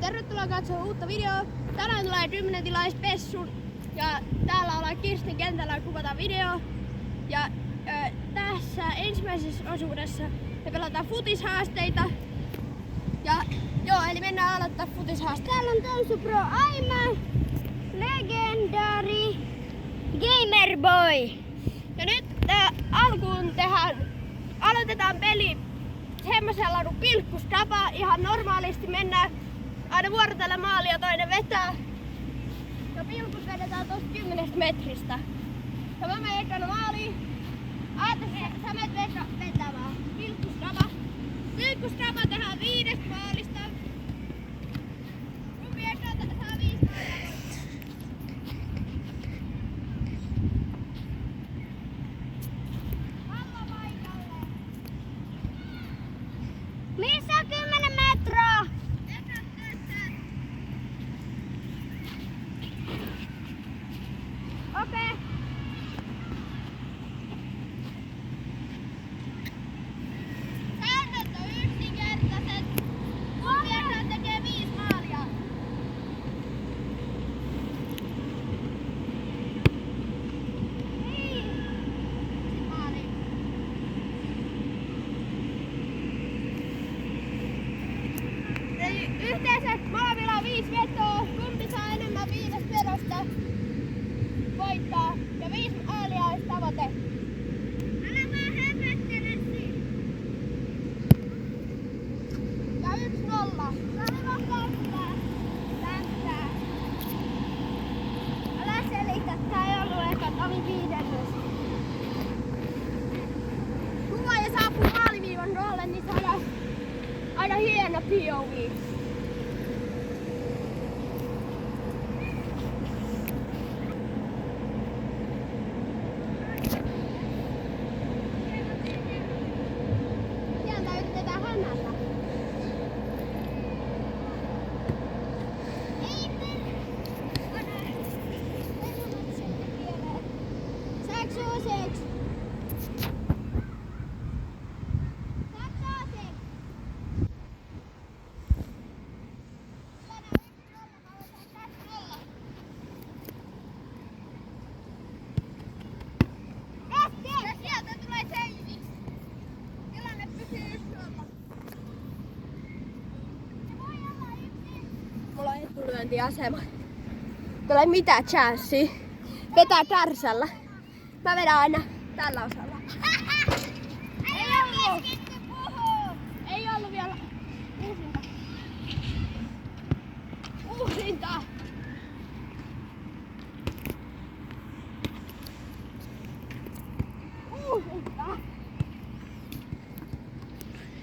tervetuloa katsomaan uutta videoa. Tänään tulee 10-tilaispessu ja täällä ollaan Kirstin kentällä ja kuvataan video. Ja tässä ensimmäisessä osuudessa me pelataan futishaasteita. Ja joo, eli mennään aloittaa futishaasteita. Täällä on Tonsu Pro Aima, Legendary, Gamerboy. Ja nyt alkuun aloitetaan peli semmoisella kuin pilkkustapa. Ihan normaalisti mennään aina vuorotellen maaliin ja toinen vetää. Ja pilkus vedetään tosta 10 metristä. Ja mä menen ekana maaliin. Sä menet vetämään. Pilkkustapa. Pilkkustapa tehdään 5 maalista. Rupi ekana saa 5 maalia. Missä on 10 metroa? Okei. Säännöt on yksinkertaiset. Kun vieraan tekee 5 maalia. Maali. Eli yhteensä molemmilla on 5 vetoa. Kumpi saa enemmän 5 vedosta voittaa. Ja 5 maalia olisi tavoite. Älä vaan hämmästele siinä. Ja 1-0. Sali vaan kouttaa. Lämpää. Älä selitä, tää ei ollut eka, tää oli 5. Kuvaaja saapuu maaliviivan rolle, niin saadaan aina hieno POV. Sieltä yritetään hämätä. Saaks oseeks? Mulla on etulyöntiasema. Tulee mitään chanssiä. Vetää kärsällä. Mä vedän aina tällä osalla. Ei ollut vielä uusinta. Uusinta! Uusinta!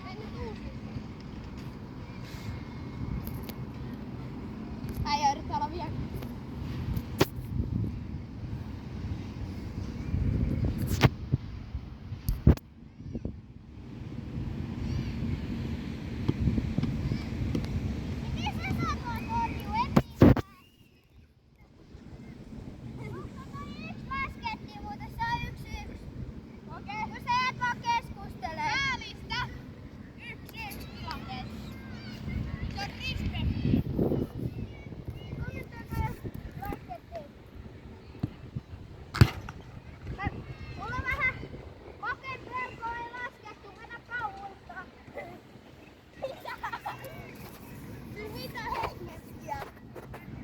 Ei nyt uusinta. Äijä yrittää olla vielä.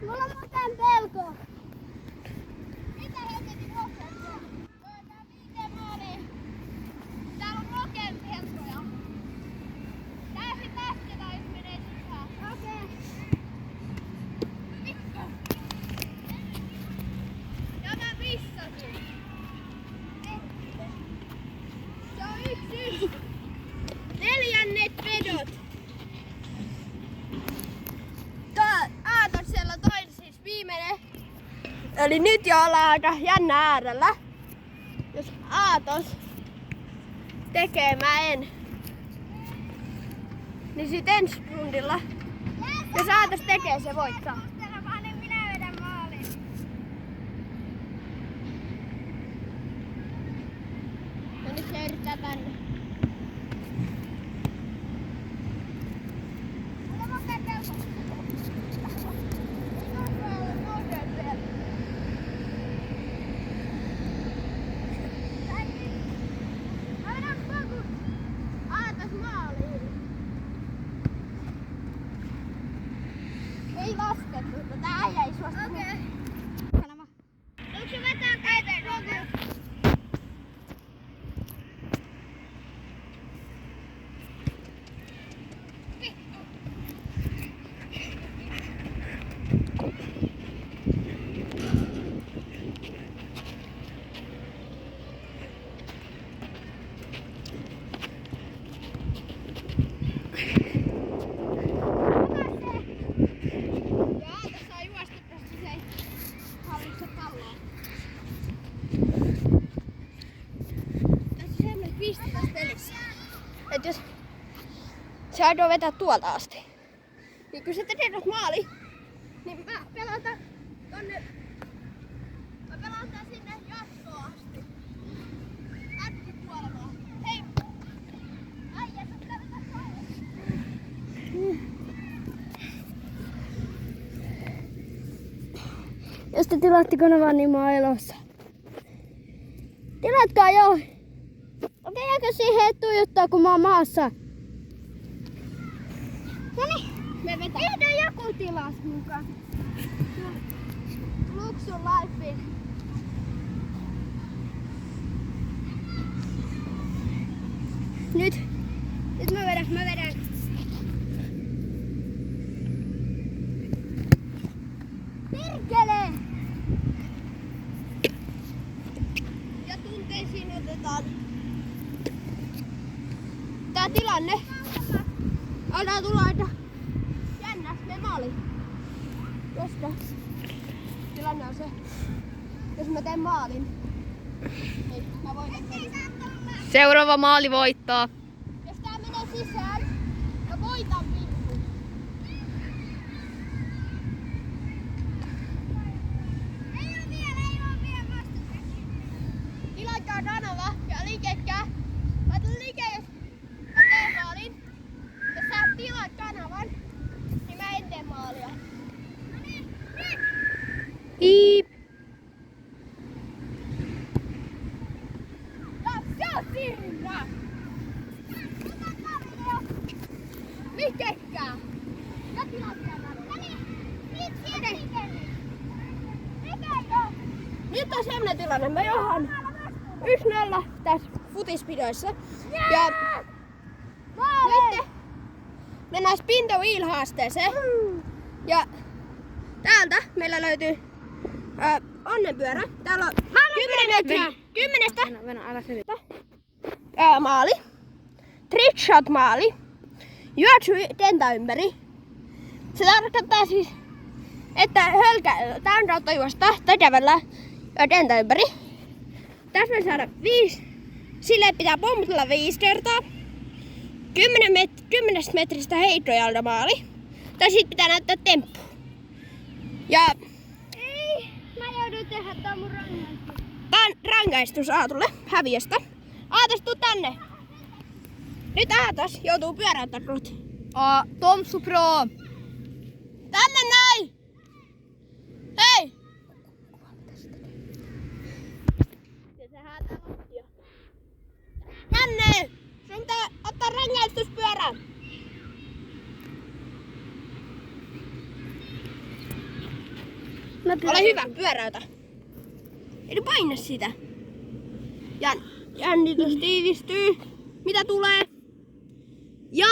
Mulla on muuten pelko. Mitä helvetin rohkeuksia? Tää 5 maaliin. Täällä on rohkeampi helppoja. Täysin lasketaan, jos menee sisään. Okei. Vittu. Ja mä missasin. Se on 1-1. 4. vedot. Aatoksella toinen siis viimeinen. Eli nyt jo ollaan aika jännä äärellä. Jos Aatos tekee, mä en. Niin sit ensi rundilla. Jos Aatos tekee, se voittaa. Minä vedän maalin. No nyt se yrittää tänne. Mulla on muuten pelko. ei laskettu, mutta tää äijä ei suostu. Okei. Kanava. Onko se vetää käteen? Et jos se aikoo vetää tuolta asti, niin kun sä teet maali, niin mä pelataan tonne, mä pelataan sinne jatkoon asti. Äkki kuolemaan. Hei! Äijä, sä pitää vetää maali. Jos te tilaatte kanavan, niin mä oon elossa. Tilatkaa joo! Okei, jääkö siihen tuijottaa, kun mä oon maassa? Noniin, me vetään. Tehdään joku tilas mukaan. Luxun life. Nyt mä vedän. Perkele! Ja tunteisiin otetaan tää tilanne. Alkaa tulla aina jännä me maali. Koska tilanne on se, jos mä teen maalin, niin mä voitan pelin. Seuraava maali voittaa. Jos tää menee sisään, mä voitan pilkun. Ei oo vielä vastakkain. Tilatkaa kanava ja liikekää. Mä tulen liike, jos mä teen maalin. Jos sä tilaat kanavan, niin mä en tee maalia. Piip. Ja se on siinä! Liikekää! Ja tilaat kanavan. Nyt on semmonen tilanne. Mä johan 1-0 tässä futispidoissa. Ja nyt mennään spin the wheel -haasteeseen. Ja täältä meillä löytyy onnenpyörä. Täällä on 10 metriä. 10 Venä, älä selitä. maali. Trick shot maali. Juoksu tentä ympäri. Se tarkoittaa siis, että tämän kautta juosta tai kävellä tentä ympäri. Tässä me saada 5. Sille pitää pommutella 5 kertaa. 10 metristä heittojalta maali. Tai sit pitää näyttää temppu. Ja Ei, mä joudun tehdä tää mun rangaistus. tää on rangaistus Aatulle häviöstä. Aatos, tuu tänne. Nyt Aatos joutuu pyöräyttää kohti. Tomsu Pro. Tänne näin! Hei! Tänne! Sun pitää ottaa rangaistuspyörä. Ole hyvä, pyöräytä. Ei paina sitä. Jännitys tiivistyy. Mitä tulee? Ja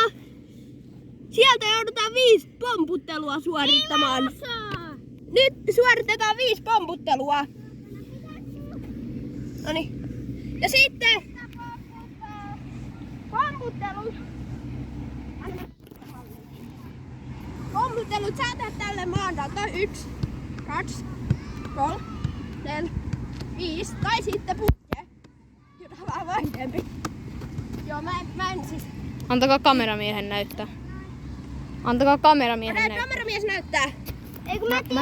sieltä joudutaan 5 pomputtelua suorittamaan. Nyt suoritetaan 5 pomputtelua. Noniin. Ja sitten pomputtelut. Pomputtelut sä teet tälle maandalta 1, 2, 3, 4, 5 tai sitten putkeen. Jota vähän vaikeampi. Joo, mä en siis. Antakaa kameramiehen näyttää. Antakaa kameramiehen näyttää. Kameramies näyttää. Ei kun mä tiedän.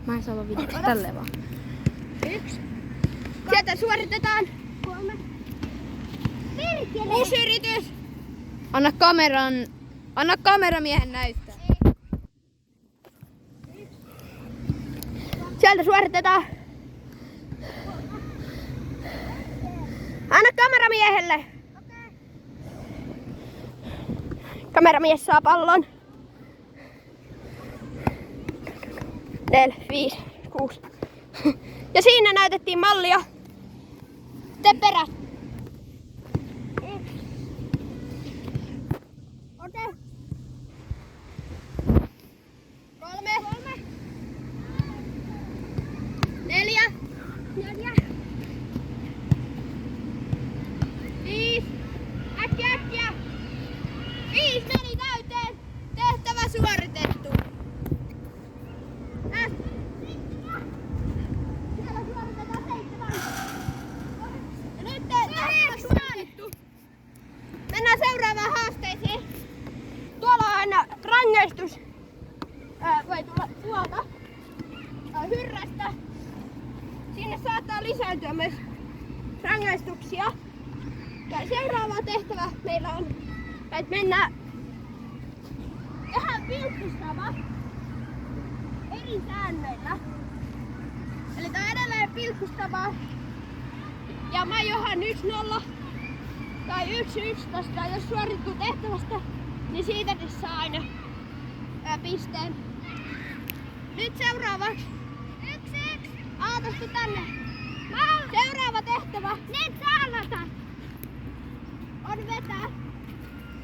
Mä en saa olla videossa. Tälleen vaan. 1. Sieltä suoritetaan 3. Perkele! uusi yritys. Anna kameramiehen näyttää. Sieltä suoritetaan. Anna kameramiehelle. Kameramies saa pallon. 4, 5, 6. Ja siinä näytettiin mallia. Te perät. 1. Ote. 3. 4. 5. Äkkiä. 5 meni täyteen. Tehtävä suoritettu. Siellä suoritetaan 7. Ja nyt tehtävä suoritettu. Mennään seuraavaan haasteeseen. Tuolla on aina rangaistus. Voi tulla tuolta hyrrästä. Sinne saattaa lisääntyä myös rangaistuksia. Ja seuraava tehtävä meillä on, että mennään tähän pilkkustava eri säännöillä. Eli tää on edelleen pilkkustava. Ja mä johan 1-0 tai 1-11, jos suorittuu tehtävästä, niin siitä saa aina pisteen. Nyt seuraavaksi. 1. Aatostu tänne. Seuraava tehtävä. Nyt sä aloitat. On vetää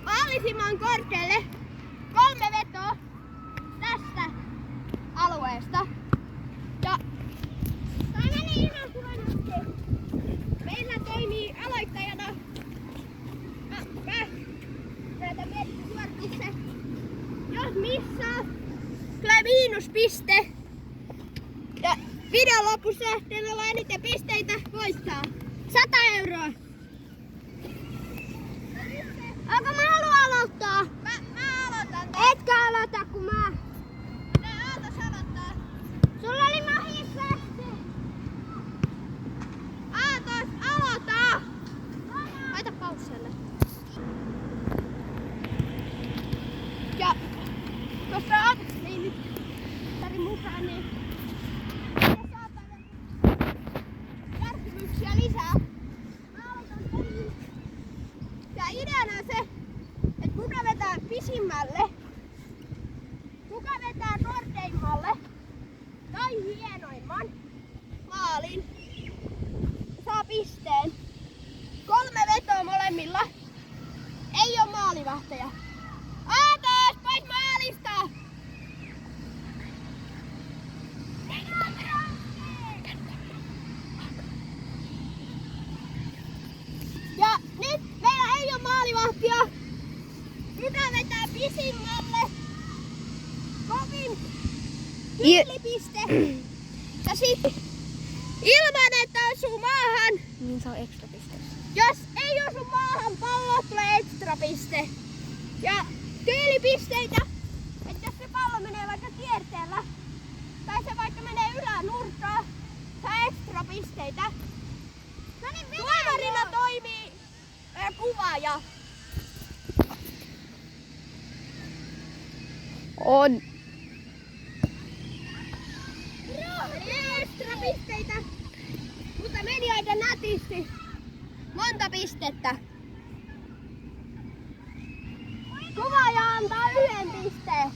mahdollisimman korkealle 3 vetoa tästä alueesta. Ja Toi meni ihan huonosti. meillä toimii aloittajana näitä merkkisuoritus. Jos missaa, tulee miinuspiste. Ja videon lopussa, kenellä on eniten pisteitä, voittaa 100 euroa. Onko mä haluan aloittaa? Mä aloitan. Etkä aloita kun mä. Aatos aloittaa. Sulla oli mahdollisuus. Aatos, aloita! Laita pausselle. Ja koska Aatos ei nyt tari mukaan, niin saattaa järkymyksiä lisää. Mä aloitan peliin. Ja ideana on se, että kuka vetää pisimmälle, kuka vetää korkeimmalle tai hienoimman maalin, saa pisteen. 3 vetoa molemmilla. Ei oo maalivahtaja. Aatos, pois maalista! Ja nyt meillä ei oo maalivahtia. Kuka vetää pisimmälle? Kovin tyylipiste. Ja sit ilman että osuu maahan. Niin se on ekstra piste. Jos ei osu maahan, pallo tulee ekstra piste. Ja tyylipisteitä, että jos se pallo menee vaikka kierteellä, tai se vaikka menee ylänurkkaan, saa ekstra pisteitä. No niin, Tuomarina toimii kuvaaja. On. Ekstra pisteitä. Mutta meni aika nätisti. Monta pistettä. Kuvaaja antaa 1 pisteen.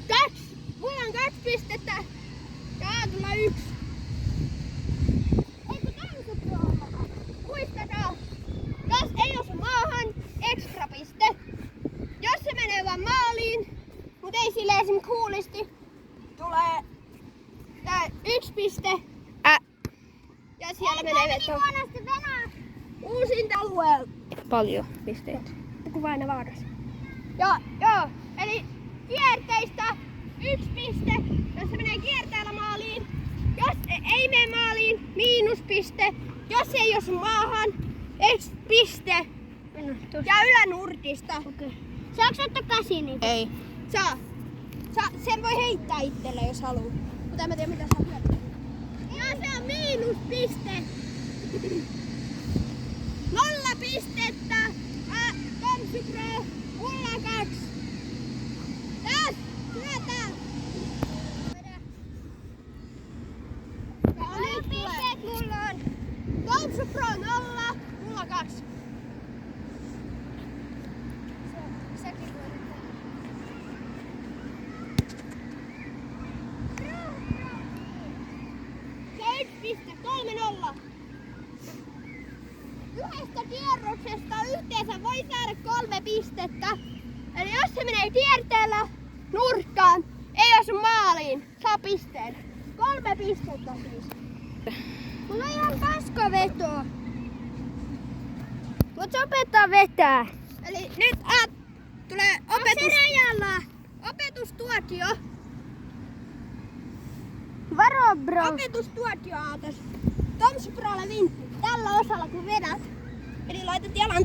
2. Mulla on 2 pistettä. Ja Aatulla 1. Ei kun tämmöset tuolla. Muistakaa. Jos ei osu maahan, ekstra piste. Jos se menee vaan maaliin, mut ei sille esim. Kuulisti, tulee 1 piste. Ja siellä menee veto. Huonosti venää. Uusinta alueella. Paljon pisteitä. Kuva aina vaaras. Joo. Eli kierteistä 1 piste. Jos se menee kierteellä maaliin. Jos ei mene maaliin, miinuspiste. Jos ei osu maahan, piste. Ja ylänurkista. Okei. Saanko ottaa käsiini? Ei. Saa. Sen voi heittää itselle, jos haluaa. Mutta en mä tiedä mitä saa hyödyntää. Ja se on miinuspiste. 0 pistettä. Tomsu Pro. Mulla 2. Taas. Syötä. Ja nyt pisteet mulla on. Tomsu Pro 0. Mulla 2. Sekin voi. Yhdestä kierroksesta yhteensä voi saada 3 pistettä. Eli jos se menee kierteellä nurkkaan, ei osu maaliin, saa pisteen. 3 pistettä siis. Mulla on ihan paska veto. Mut se opettaa vetää. Eli nyt tulee opetustuokio. Varo bro. Opetustuokio Aatos. Toms Prolle vinkki. Tällä osalla kun vedät, eli laitat jalan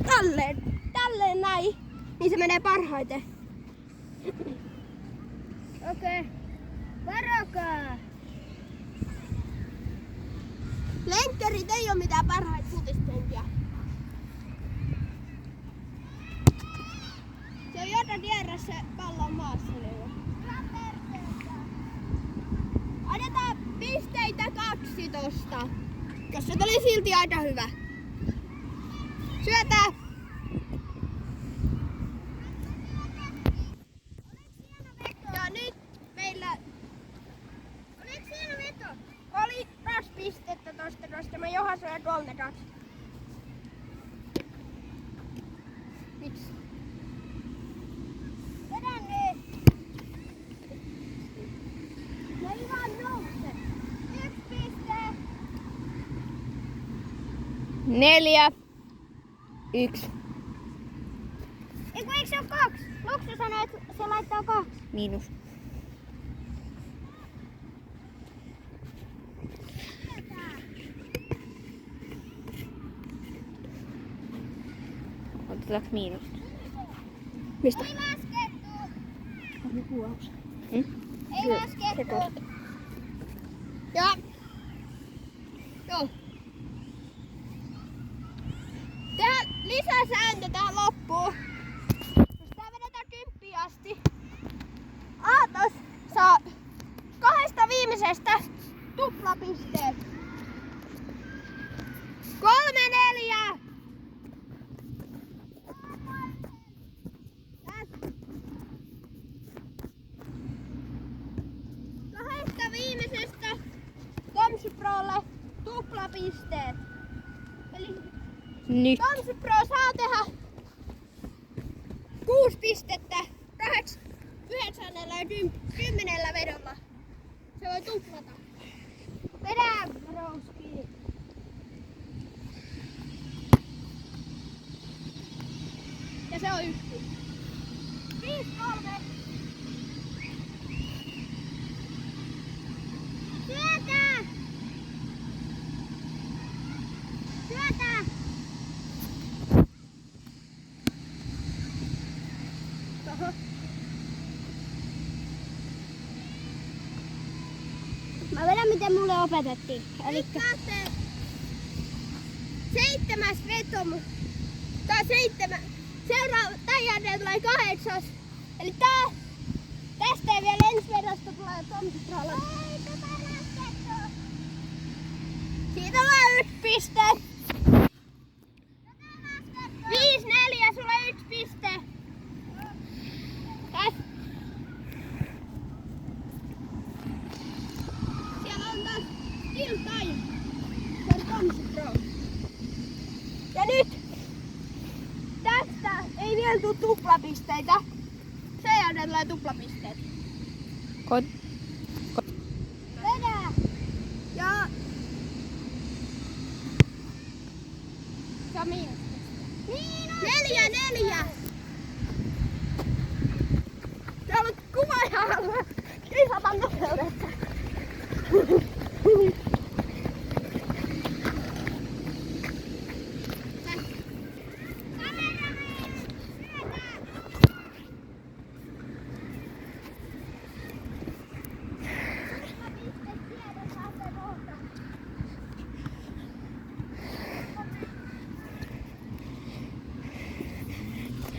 tälleen näin, niin se menee parhaiten. Okei. Varokaa. Lenkkerit ei oo mitään parhaita futistenkiä. Se on joka kierrässä pallon maassa niillä. Annetaan pisteitä 12. Koska se oli silti aika hyvä. Syötää. Ja nyt meillä... Oliko siinä veto? Oli 2 pistettä tosta, koska mä Johan söin 3-2. Miksi? Vedän nyt. No ihan nouse. 1 piste. 4. 1. Eikö se ole 2? Luksu sanoi, että se laittaa 2. Miinus. Otetaanko miinusta? Mistä? Ei laskettu. On kuvaus. Ei laskettu. Ja... Joo. Tehdään lisäsääntö tähän loppuun. Jos tää vedetään 10 asti. Aatos saa 2 viimeisestä tuplapisteet. 3-4. Kahdesta viimeisestä Tomsi Prolle tuplapisteet. Eli Nyt. Tomsi Pro saa tehdä 6 pistettä 9 ja 10 vedolla. Se voi tuplata. Vedä, broski. Ja se on 1. 5-3. Syötä! Syötä! Oho. Mä vedän miten mulle opetettiin. Elikkä 7. veto. Tää 7. Tän jälkeen tulee 8. Eli tästä ei vielä ensi vedosta tulee Tomsi Prolle. Ei, tätä laskettu. Siitä tulee 1 piste. 5-4, sulla 1 piste. Tässä. Siellä on taas Still Time. Se on Tomsi Pro. Ja nyt tästä ei vielä tule tuplapisteitä. Sen jälkeen tulee tuplapisteet. Vedä! Ja... Se on miinus. 4-4. Täällä on kuvaaja kisata nopeudesta.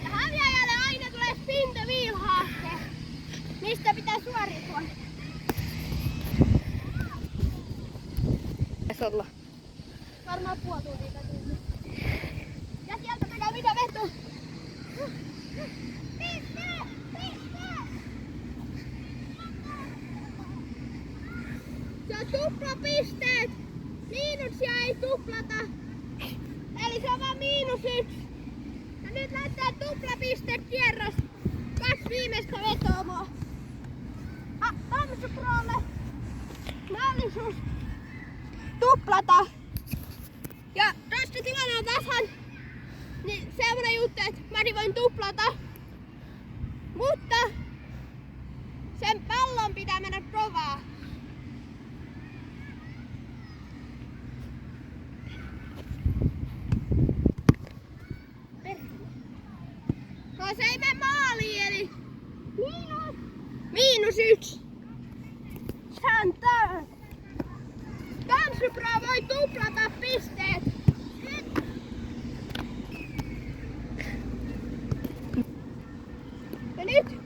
Häviäjälle aina tulee spin the wheel -haaste, mistä pitää suoritua. Tässä olla. Varmaan puoli tuntia tunti. Ja sieltä menee mitä veto. Piste! Piste! Se on tuplapisteet. Miinuksia ei tuplata. Eli Ei se on vaan -1. Ja nyt lähtee tuplapistekierros. 2 viimeistä vetoomoa. Tamsu Prolle mahdollisuus tuplata. Ja tästä tilanne on tasan. Niin semmonen juttu, että mäkin voin tuplata. Mutta sen pallon pitää mennä kovaa. No se ei mene maaliin, eli -1. Santään. Tamsu Pro voi tuplata pisteet. Ja nyt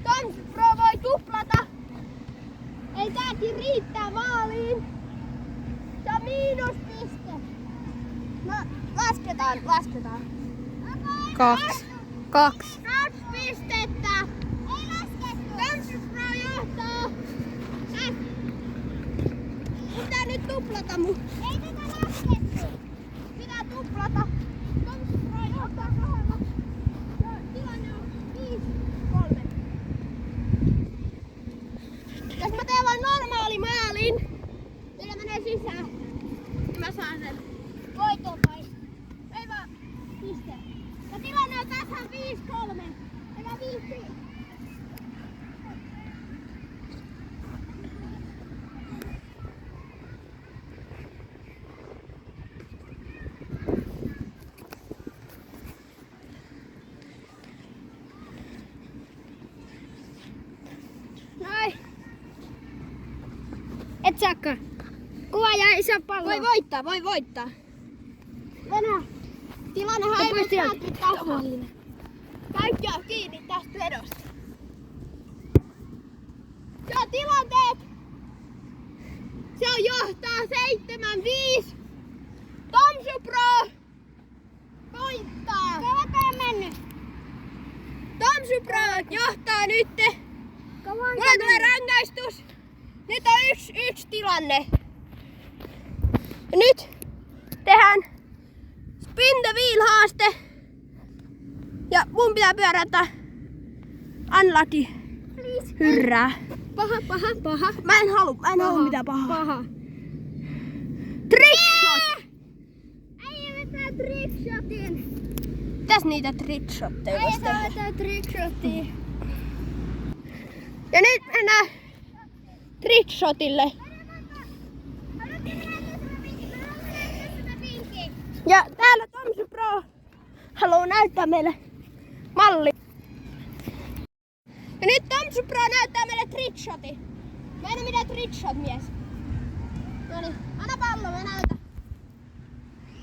Tamsu Pro voi tuplata. Ei tääkin riittää maaliin. Se on -piste. No lasketaan. 2. 2. 2 pistettä. Ei laskettu. Tamsu Pro johtaa. Pitää nyt tuplata mun. Ei tätä laskettu. Pitää tuplata. Tamsu Pro johtaa kahdella. Tilanne on 5-3. Jos mä teen vaan normaali maalin, niin menee sisään. Niin mä saan sen. Voiton vai? Ei vaan piste. Ja tilanne on tasan 5-3. Eikä 5-5. Noin. Et saakaan. Kuvaaja ei saa palloa. Voi voittaa. Venä. Tilannehan ei pois ole tavallinen. Kaikki on kiinni tästä vedosta. Ja tilanteet. Se on johtaa 7-5. Tamsu Pro voittaa. Kauanko on mennyt? Tamsu Pro johtaa nyt. Kauanko Mulla tulee rangaistus. Nyt on 1-1 tilanne. Ja nyt tehdään spin the wheel haaste. Ja mun pitää pyörätä unlucky. Hyrrää. Paha. Mä en halua mitään pahaa. Paha. Trickshot! Äijä vetää trickshotin. Mitäs niitä trickshotteja Äijä voisi tehdä? saa vetää trickshotia. Ja nyt mennään trickshotille. Ja täällä Tamsu Pro haluaa näyttää meille malli. Ja nyt Tamsu Pro näyttää meille trickshotin. Mä en oo mitään trickshot mies. Noniin, anna pallo, mä näytän.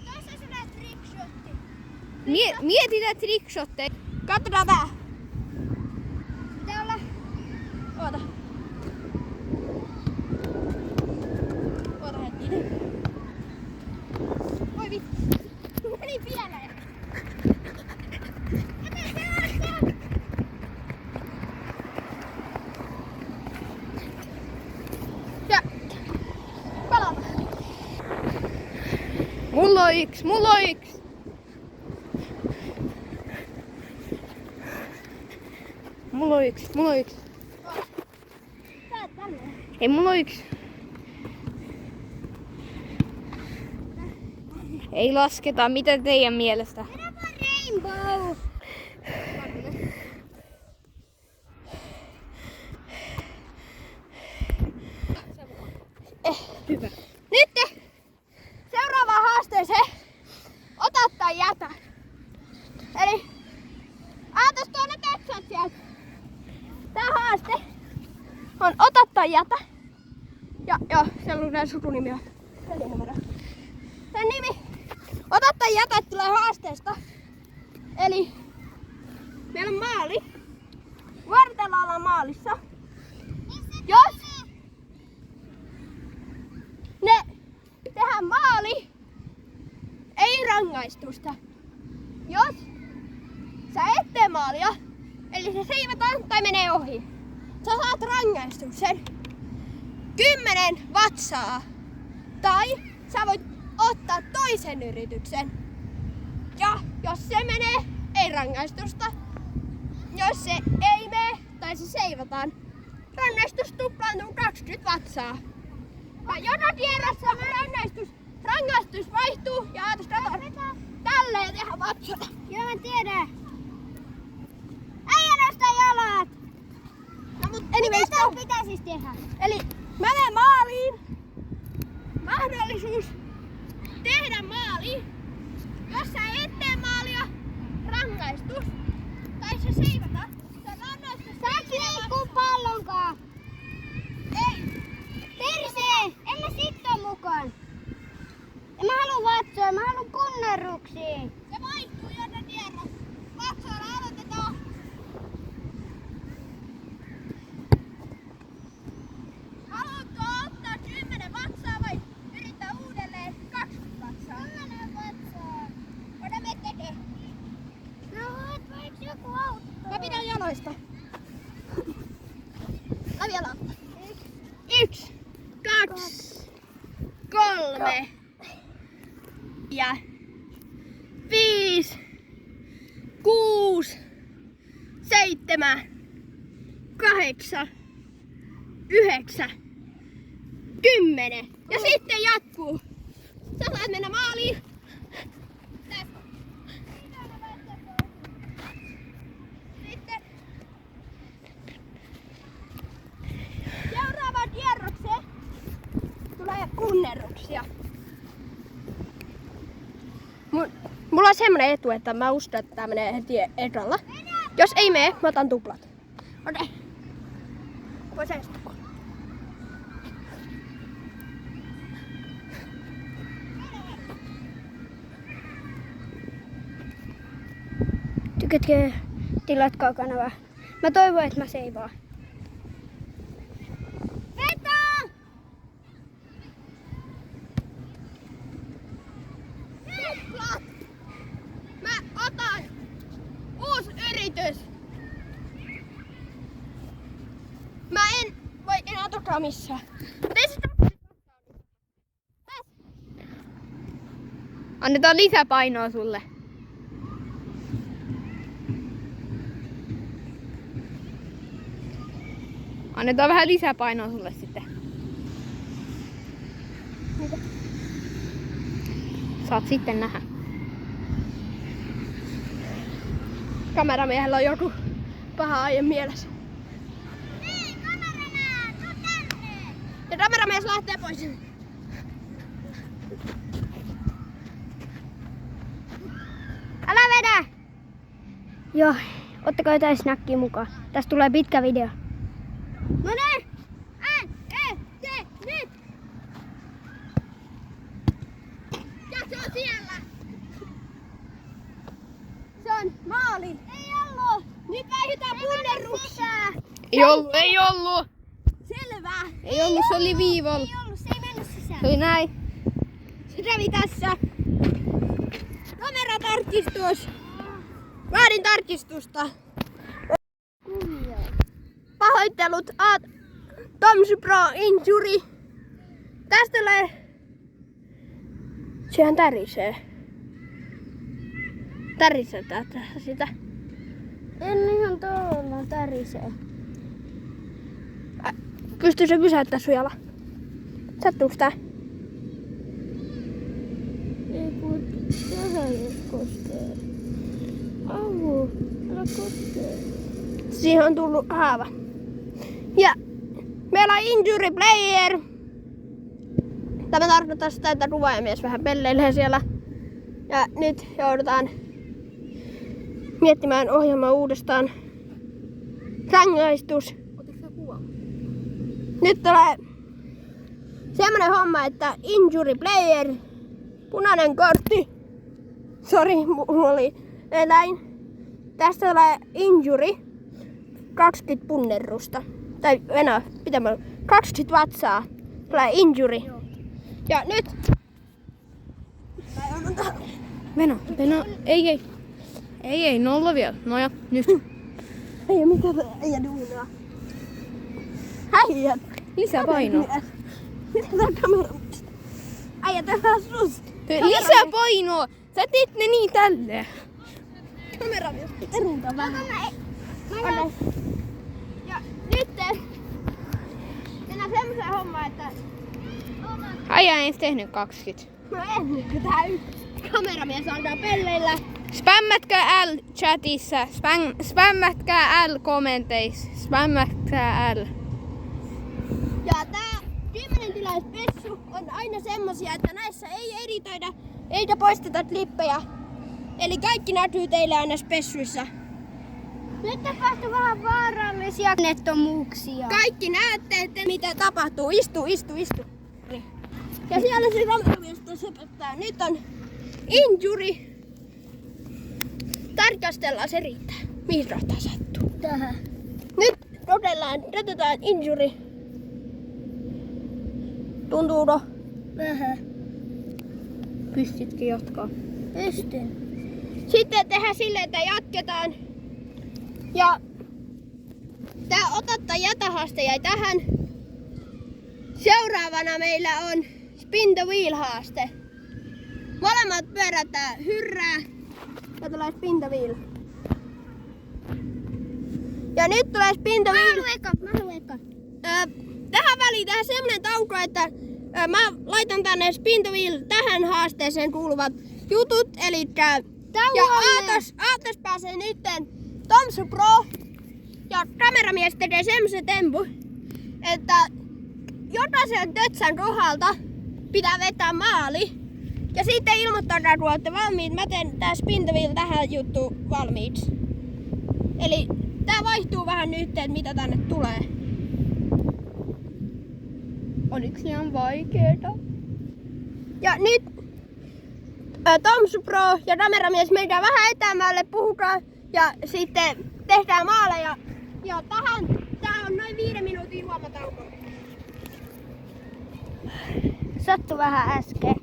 Tässä on sulle trickshotti. Mietitään trickshotteja. Katsotaan tää. Pitää olla Oota. Oota hetkinen. Voi vittu. Meni pieleen. Ja palataan. Mulla on yksi. Tää on tälleen. Ei, mulla on yksi. Ei lasketa. Mitä teidän mielestä? rainbow. Hyvä. Nyt seuraavaan haasteeseen. Ota tai jätä. Eli aatas tuonne tetsot sieltä. Tää haaste on ota tai jätä. Ja joo, siellä lukee sukunimi on 4 numero. Tän nimi ota tai jätä tulee haasteesta. Eli meillä on maali. Vartella ollaan maalissa. Jos ne tehdään maali, ei rangaistusta. Jos sä et tee maalia, eli se siivataan tai menee ohi, sä saat rangaistuksen 10 vatsaa. Tai sä voit ottaa toisen yrityksen. Ja jos se menee, ei rangaistusta. Jos se ei mene tai se seivataan, rangaistus tuplaantuu 20 vatsaa. Ja joka kierrossa rangaistus vaihtuu ja ajatus tälleen tehdä vatsata. Joo, mä tiedän. Äijä nosta jalat! No mut anyways, Mitä tää pitäisi tehdä? eli mene maaliin. Mahdollisuus tehdä maali. Jos sä et tee maalia, rangaistus. Tai se seivata. Se rangaistus. Saaks liikkuu pallonkaan? Ei. Persee! En mä sit oo mukaan. En mä haluu vatsoja, mä haluun punnerruksia. Se vaihtuu joka kierros. Vatsoilla aloitetaan. Haluatko ottaa 10 vatsaa vai yrittää uudelleen 20 vatsaa? 10 vatsaa. Mitä me tekee? No voiko joku auttaa? Mä pidän jaloista. Mä vielä. 1, 2, 3 ja 5, 6, 7, 8, 9, 10. Ja sitten jatkuu. Sä saat mennä maaliin. Sitten seuraavaan kierrokseen tulee punnerruksia. Mulla on semmonen etu, että mä uskon, että tää menee heti ekalla. Jos ei mene, mä otan tuplat. Okei. Voi seistua. Tykätkö tilatkaa kanavaa? Mä toivon, että mä seivaan. Veto! Tuplat! Mä otan uusi yritys. Mä en voi enää tokaa missään. Annetaan lisäpainoa sulle. Annetaan vähän lisäpainoa sulle sitten. Saat sitten nähdä. Kameramiehellä on joku paha aie mielessä. Hei, kameranää, tuu tänne! Ja kameramies lähtee pois. Älä vedä! Joo, ottakaa jotain snackia mukaan. Tästä tulee pitkä video. No ne! Nyt! Ja se on siellä! Se on maali! Ei ollut! Nyt vaihdetaan punnerruksia! Ei ollut! Selvä! Ei ollut, se oli viivolla. Ei ollut, se ei mennyt sisään. Se oli näin. Se kävi tässä. Kameratarkistus! Vaadin tarkistusta. Pahoittelut Tom's Pro Injury. Tästä tulee... Sehän tärisee. Tärisee tätä sitä. En ihan tuolla tärisee. Pystyy se pysäyttää sun jala? Sattuuko tää? Ei kun tähän jos koskee. Avu, älä koskee. Siihen on tullut haava. Ja meillä on injury player. Tämä tarkoittaa sitä, että ruvaajamies vähän pelleilee siellä. Ja nyt joudutaan miettimään ohjelmaa uudestaan. Rangaistus. Nyt tulee semmonen homma, että injury player, punainen kortti. Sori, mulla oli eläin. Tästä tulee injury, 20 punnerrusta. Tai enää, pitämällä, 20 vatsaa. Tulee injury. Ja nyt... Veno, ei, nolla vielä. No ja, nyt. Ei oo mitään äijä duunaa. Äijät! Lisäpainoa. Mitä tää kamera? Äijä, tää on sus! Lisää painoa! Sä teet ne niin tälleen. Kameramies, erunta vähän. Anna. Ja nyt mennään semmoiseen hommaan, että... Äijä ei edes tehnyt 20. No en, tää kameramies alkaa pelleillä. Spämmätkää L chatissa, spämmätkää L kommenteissa, spämmätkää L. Ja tää 10 tilaspessu on aina semmosia, että näissä ei editoida eikä poisteta klippejä. Eli kaikki näkyy teille aina spessuissa. Nyt tapahtui vähän vaarallisia nettomuuksia. Kaikki näette, että mitä tapahtuu. Istu. Ja siellä se kameramies söpöttää. Nyt on injury. Tarkastellaan, se riittää. Mihin rahtaa sattuu? Tähän. Nyt otetaan injury. Tuntuuko? Vähän. Pystytkö jatkaa? Pystyn. Sitten tehdään silleen, että jatketaan. Ja tää ota tai jätä haaste jäi tähän. Seuraavana meillä on spin the wheel haaste. Molemmat pyörätään hyrrää ja tulee spin the wheel. Ja nyt tulee spin the wheel. Mä haluan eka. Tähän väliin tehdään semmonen tauko, että mä laitan tänne spin the wheel tähän haasteeseen kuuluvat jutut. Elikkä ja Aatos pääsee nytten Tomsu Pro ja kameramies tekee semmosen tempu, että jokaisen tötsän kohdalta pitää vetää maali. Ja sitten ilmoittaa, kun olette valmiit. Mä teen tää spin the wheel tähän juttuun valmiiksi. Eli tää vaihtuu vähän nyt, että mitä tänne tulee. Oliks ihan vaikeeta? Ja nyt Tomsu Pro ja kameramies meidän vähän etäämälle, puhukaa ja sitten tehdään maaleja. Ja tää on noin 5 minuutin juomatauko. Sattu vähän äsken.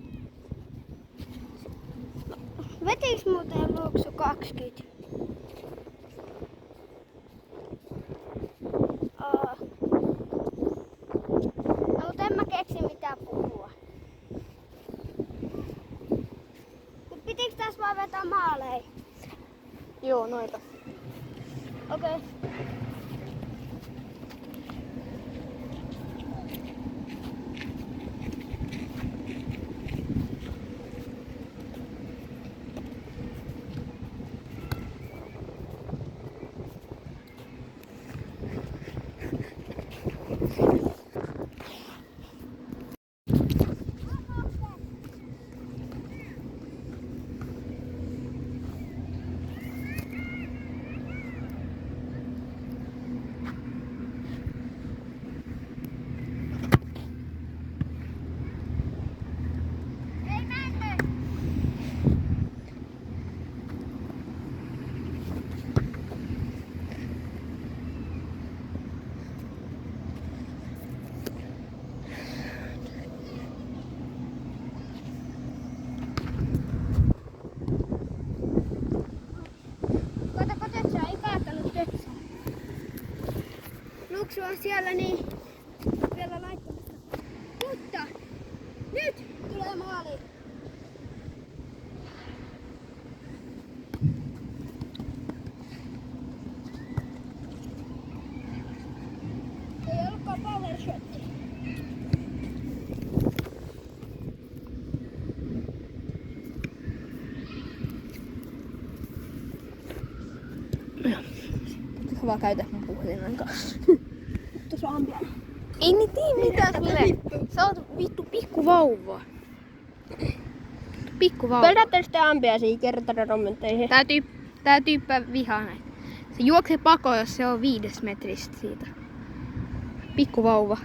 Vetiks muuten luoksu 20? No, mutta en mä keksi mitään puhua. Mut pitiks tässä vaan vetää maaleja? Joo, noita. Okei. Luksu on siellä niin vielä laittamassa. Mutta nyt tulee maali. Ei ollutkaan power shotti. Sä vaan käytät mun puhelimen kanssa. Tuossa on vielä. Ei ne tii mitään sulle. Sä oot vittu pikkuvauva. Pikkuvauva. Pöydättekö te ambiasia kertaa kommentteihin? Tää tyyppä vihaa näitä. Se juoksee pakoon, jos se on 5 metristä siitä. Pikkuvauva.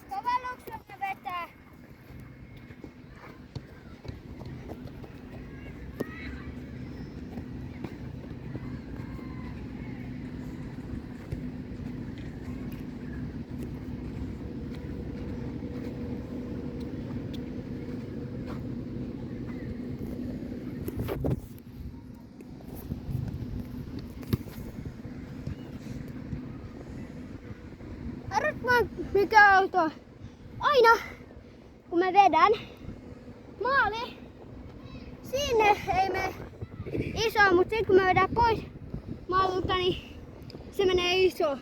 Kova luksu ne vetää. Mikä auto? Aina kun mä vedän maali, sinne ei mene iso, mutta sitten kun mä vedän pois maalilta, niin se menee iso.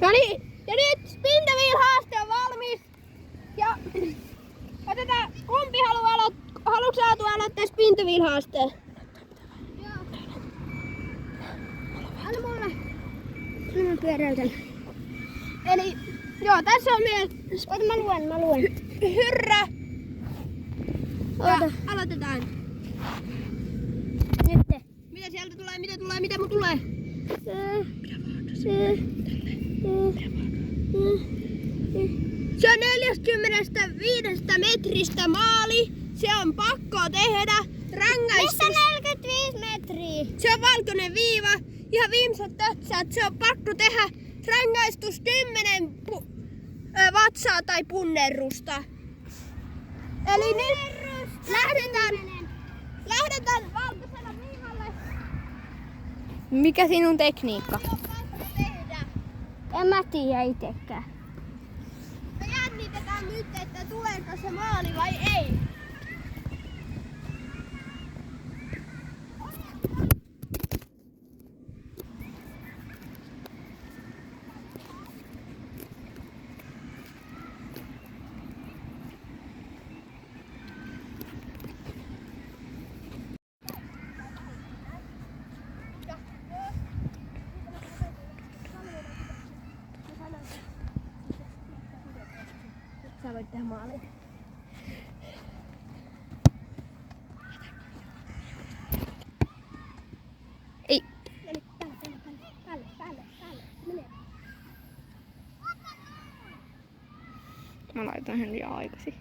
No niin, ja nyt Spin the Wheel -haaste on valmis. Ja otetaan, kumpi haluatko Aatu aloittaa Spin the Wheel -haasteen? Anna mulle. Nyt mä pyöräytän. Eli, joo, tässä on meidän Ota, mä luen. hyrrä. Ja Ota. aloitetaan. Nyt. Mitä sieltä tulee, mitä mun tulee? Se on 45 metristä maali. Se on pakko tehdä. Rangaistus. Missä 45 metriä? Se on valkoinen viiva. Ihan viimeiset tötsäät. Se on pakko tehdä. Rangaistus 10 vatsaa tai punnerrusta. Eli nyt lähdetään valkoisella viivalle. Mikä sinun tekniikka? Se on pakko tehdä. En mä tiedä itekään. Me jännitetään nyt, että tuleeko se maali vai ei. Sä voit tehdä maalin. Ei. Päälle. Mene. Mä laitan sen liian aikaisin.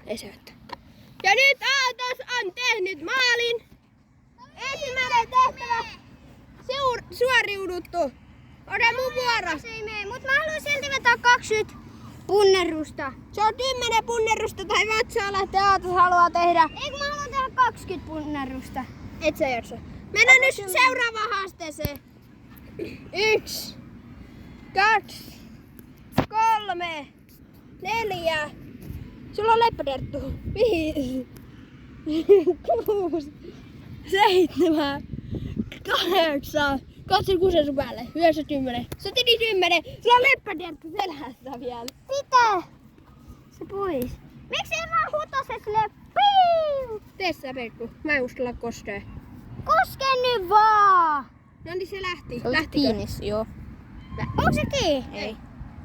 Ei se ottaa. Ja nyt Aatos on tehnyt maalin. Ensimmäinen tehtävä suoriuduttu. Ota mun vuoro. Se ei mene, mutta mä haluan silti vetää 20 punnerusta. Se on 10 punnerusta tai vatsaa lähtee Aatos haluaa tehdä. Eikö mä haluan tehdä 20 punnerusta? Et sä jaksa. Mennään nyt seuraavaan haasteeseen. 1, 2, 3, 4. Sulla on leppäderttu. 5, 6, 7, 8. Katso kusen sun päälle. 9, 10. Se on yli 10. Sulla on leppäderttu selässä vielä. Mitä? Se pois. Miksi ei vaan hutose silleen piiu? Tee sä, Pekku. Mä en uskalla koskea. Koske nyt vaan! No niin se lähti. Se oli Lähtikö? kiinni, joo. Onko se kiinni? Ei.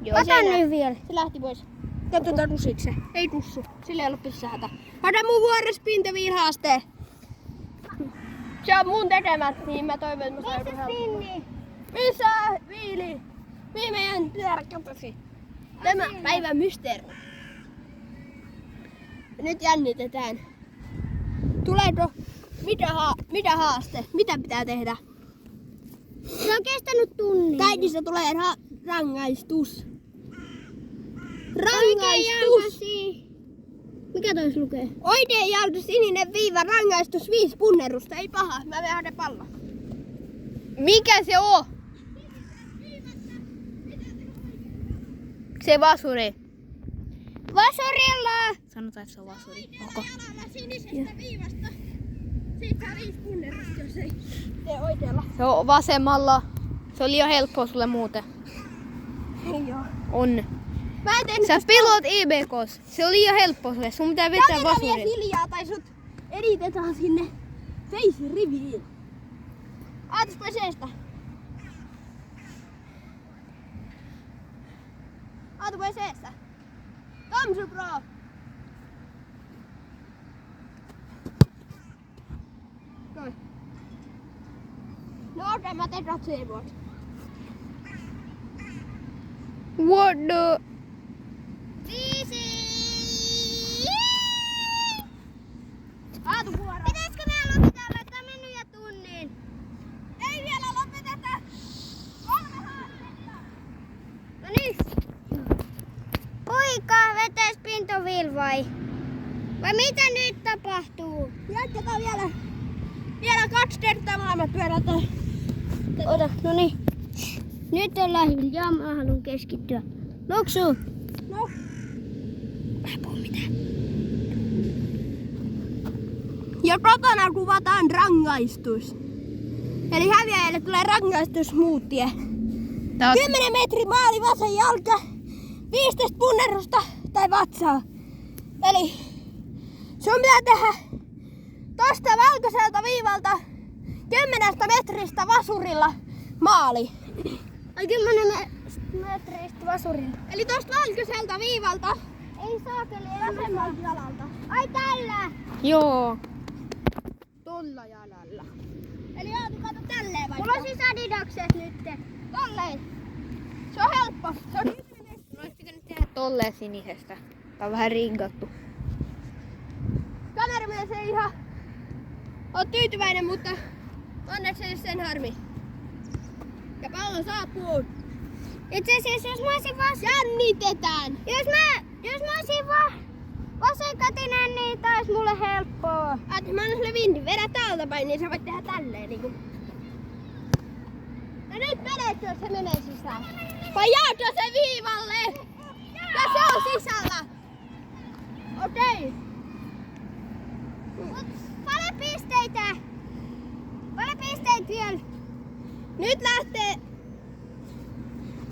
Joo, Ota se nyt vielä. Se lähti pois. Katsotaan tusiksi se. Ei tussu. Sillä ei ollut pissähätä. Ota mun vuoro Spin the Wheel -haasteen. Se on mun tekemät, niin mä toivon, että mä saan joku helppoa. Spinni. Missä viili? Mihin meidän pyörä katosi? Tämä päivän mysteeri. Nyt jännitetään. Tuleeko? Mitä haaste? Mitä pitää tehdä? Se on kestänyt tunnin. Kaikista tulee rangaistus. Oikein Rangaistus! jalkasi. Mikä tois lukee? Oikein jalka sininen viiva, rangaistus 5 punnerusta. Ei paha, mä menen hakea pallo. Mikä se on? Se vasuri. Vasurilla! Sanotaan, että se on vasuri. Okay. Jalalla sinisestä viivasta. Siitä saa 5 punnerusta, jos ei tee oikealla. Se on vasemmalla. Se on liian helppoa sulle muuten. Ei oo. On. Mä en tehnyt Sä pilot IBKs. Se on liian helppoa sulle. Sun pitää vetää Jätetään vielä vasurilla. hiljaa tai sut editetaan sinne face-riviin. Aatas pois eestä. Aatu pois eestä. Tomsu bro. Noin. No okei, mä teen ratsujen. What the... 5. Vai mitä nyt tapahtuu? Jatketaan vielä 2 kertaa molemmat pyörät. Ota, no niin. Nyt ollaan hiljaa, mä haluan keskittyä. Noksu! No. Mä en puhu mitään. Ja kotona kuvataan rangaistus. Eli häviäjälle tulee rangaistusmuutie. 10 metrin maali vasen jalka, 15 punnerusta tai vatsaa. Eli sun pitää tehdä tosta valkoiselta viivalta 10 metristä vasurilla maali. Ai 10 metristä vasurilla. Eli tosta valkoiselta viivalta Ei saakeli, vasemmalta jalalta. Ai tällä! Joo. Tolla jalalla. Eli Aatu, kato tälleen vaikka. Mulla on siis adidakset nyt. Tolleen. Se on helppo. Se on No olisi pitänyt tehdä tolleen sinisestä. Tää on vähän ringattu. kameramies ei ihan ole tyytyväinen, mutta onneksi ei sen harmi. Ja pallo saapuu. Itse asiassa jos mä olisin Jännitetään. Jos mä olisin vasenkätinen, niin tää olisi mulle helppoa. Mä annan sulle vintin. Vedä täältä päin, niin sä voit tehdä tälleen niinku. Ja nyt menet, jos se menee sisään. Vai jääkö se viivalle? Ja se on sisällä. Okei. Paljon pisteitä? Paljon pisteitä vielä? Nyt lähtee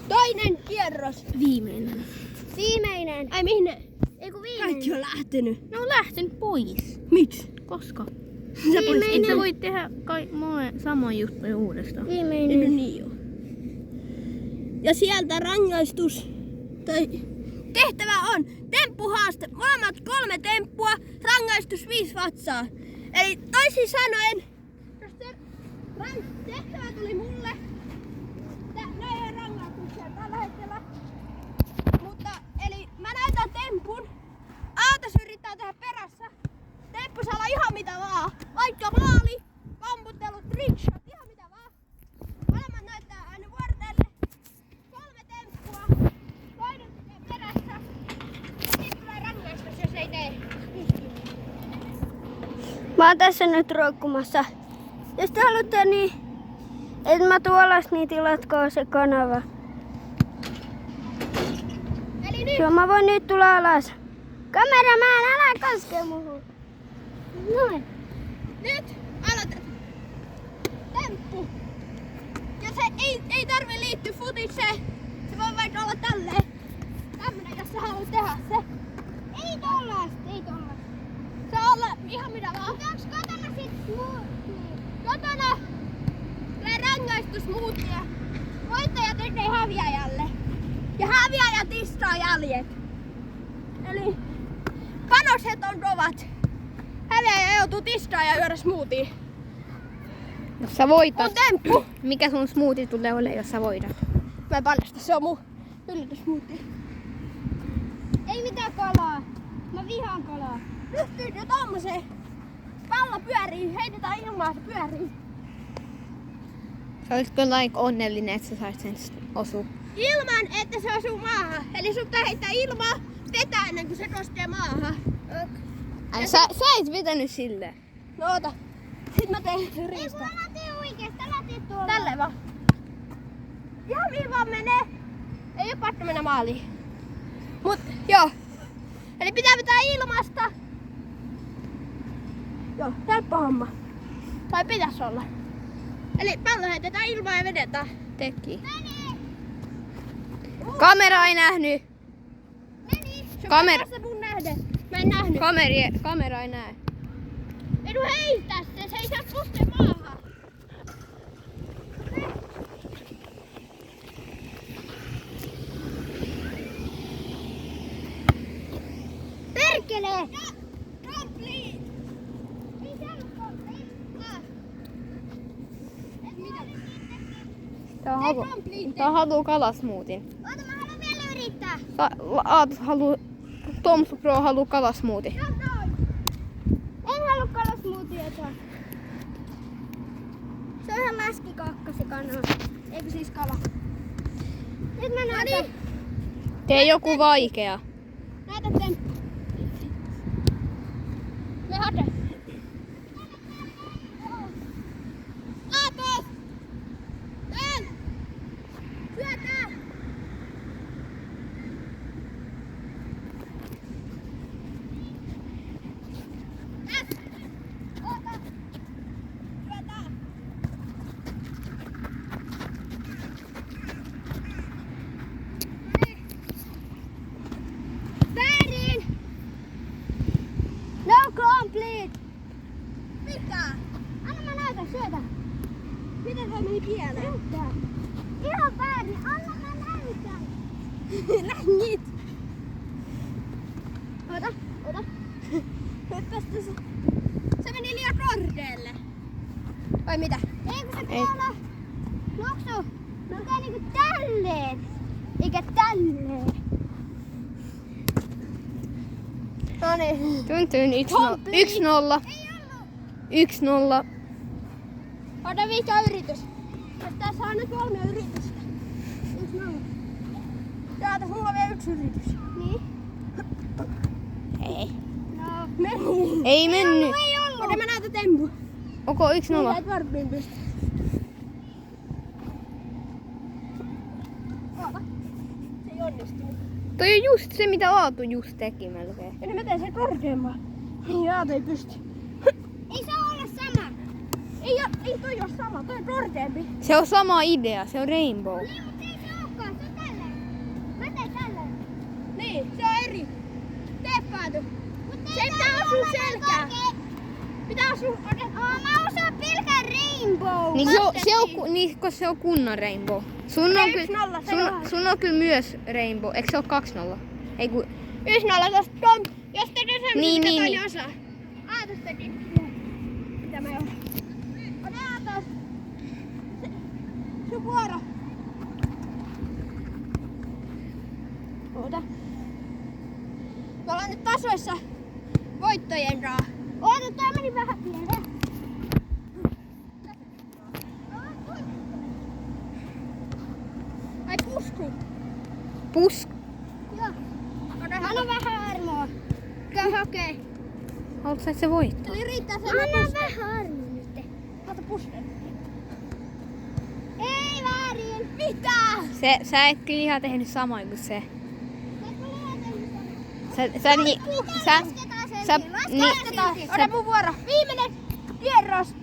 toinen kierros. Viimeinen. Viimeinen. Ai mihin ne? Eiku viimeinen. Kaikki on lähtenyt. Ne on lähtenyt pois. Miksi? Koska? Viimeinen. Et sä voit tehdä samoin juttuja uudestaan. Viimeinen. Niin joo. Ja sieltä rangaistus tai tehtävä on temppuhaaste. Molemmat 3 temppua, rangaistus 5 vatsaa. Eli toisin sanoen, jos se tehtävä tuli mulle, näin ei rangaistuksia tällä hetkellä. Mutta eli mä näytän tempun. Aatas yrittää tehdä perässä. Temppu saa olla ihan mitä vaan. Vaikka maali, kamputtelu, trickshot, ihan mitä vaan. Molemmat näyttää aina vuorotelle. 3 temppua. Toinen tekee perässä. Sitten tulee rangaistus, jos ei tee. Mä oon tässä nyt roikkumassa. Jos te haluatte, niin et mä tuolas, niin tilatkaa se kanava. Eli nyt Joo, mä voin nyt tulla alas. Kameraman, älä koske muhun. Noin. Nyt aloitat. Temppu. Ja se ei tarvi liittyä futikseen. Se voi vaikka olla tälleen. Tämmönen, jos sä haluat tehdä se. Ei tollasta, ei tollasta. Saa olla ihan mitä vaan. Onks kotona sit smoothie? Kotona tulee rangaistusmuutia. Voittaja tekee häviäjälle. Ja häviäjä tistaa jäljet. Eli panoset on kovat. Häviäjä joutuu tistaa ja juoda smoothie. Jos sä voitat. On temppu. Mikä sun smoothie tulee olemaan, jos sä voitat? Mä en paljasta, se on mun yllätysmoothie. Ei mitään kalaa. Mä vihaan kalaa. Pystyy jo tommoseen. Pallo pyörii, heitetään ilmaa, se pyörii. Sä olisitko onnellinen, että sä sait sen osua? Ilman, että se osuu maahan. Eli sun pitää heittää ilmaa, vetää ennen kuin se koskee maahan. Sä et vetänyt silleen. No ota. Sit mä teen Ei kun riista. mä lähtin oikeesti, lähtin tuolla. Tälleen vaan. Ihan mihin vaan menee. Ei oo pakko mennä maaliin. Mut joo. Eli pitää vetää ilmasta. Joo, helppo homma. Tai pitäis olla. Eli pallo heitetään ilmaa ja vedetään. Teki. Kamera ei nähnyt. Meni. Se Kamera. on mun nähden. Mä en nähnyt. Kamera ei näe. Ei nu heitä se ei saa puskea maahan. Perkele! Complete! Ei se ollut complete. Tää haluu kalasmootin. Oota, mä haluan vielä yrittää. Aatos haluu, Tomsu Pro haluu kalasmootin. En halua kalasmuutiota. Se on ihan läskikakka se kanaa. Eikö siis kala? Nyt mä näytän. Tee joku vaikea. Näytä temppu. Ota. Apos! Tän! Syötää! Täs! Ota! Syötää! Väärin! No complete! Mikä? Anna mä näytän, syötä. Miten toi meni pieleen? Näyttää. Ihan väärin, anna mä näytän. Längit! Ota. Hyppästä se. Se meni liian korkealle. Vai mitä? Ei kun se Ei. pitää olla noksu. Nokea niinku tälleen. Eikä tälleen. No niin. Tyn 1-0. 1-0. Ota mikä yritys. Jos tässä on nyt 3 yritystä. 1-0. Täältä mulla on vielä 1 yritys. Niin. Ei. No. Meni. Ei mennyt. Ei ollut. Ota mä näytän tempu. Onko 1-0? Et varpiin pysty. Oota. Se ei onnistunut. Toi on just se, mitä Aatu just teki melkein. Ja niin mä teen sen korkeamman. Jaata ei pysty. Ei saa olla sama. Ei toi oo sama, toi on korkeampi. Se on sama idea, se on rainbow. Niin, mutta ei se olekaan. Se on tälleen. Mä tein tälleen. Niin, se on eri. Tee pääty. Mutta Se pitää osua selkään. Pitää osua. Mä osaan pelkän rainbow. Niin niin, kun se on kunnon rainbow. Sun on, Ei, 1-0, se on. sun on kyllä myös rainbow. Eikö se ole 2-0? Ei kun... 1-0 tosta tom. Jos tekee semmoisen, Niin, mitä niin, toinen niin. osaa. Aatos teki. Mitä mä johdin? Ota Aatos. Sun vuoro. Oota. Me ollaan nyt tasoissa voittojen raa. Oota, tää meni vähän pieleen. Ai pusku. Pusk. Joo. Anna vähän armoa. Käy hakee. Haluatko sä, että se voittaa? Eli riittää se Anna vähän armoa nyt. Ota pusken. Ei väärin. Mitä? Sä et kyllä ihan tehnyt samoin kuin se. Eikö liian tehnyt samaa? Sä niin, Lasketaan. Ota mun vuoro. Viimeinen kierros.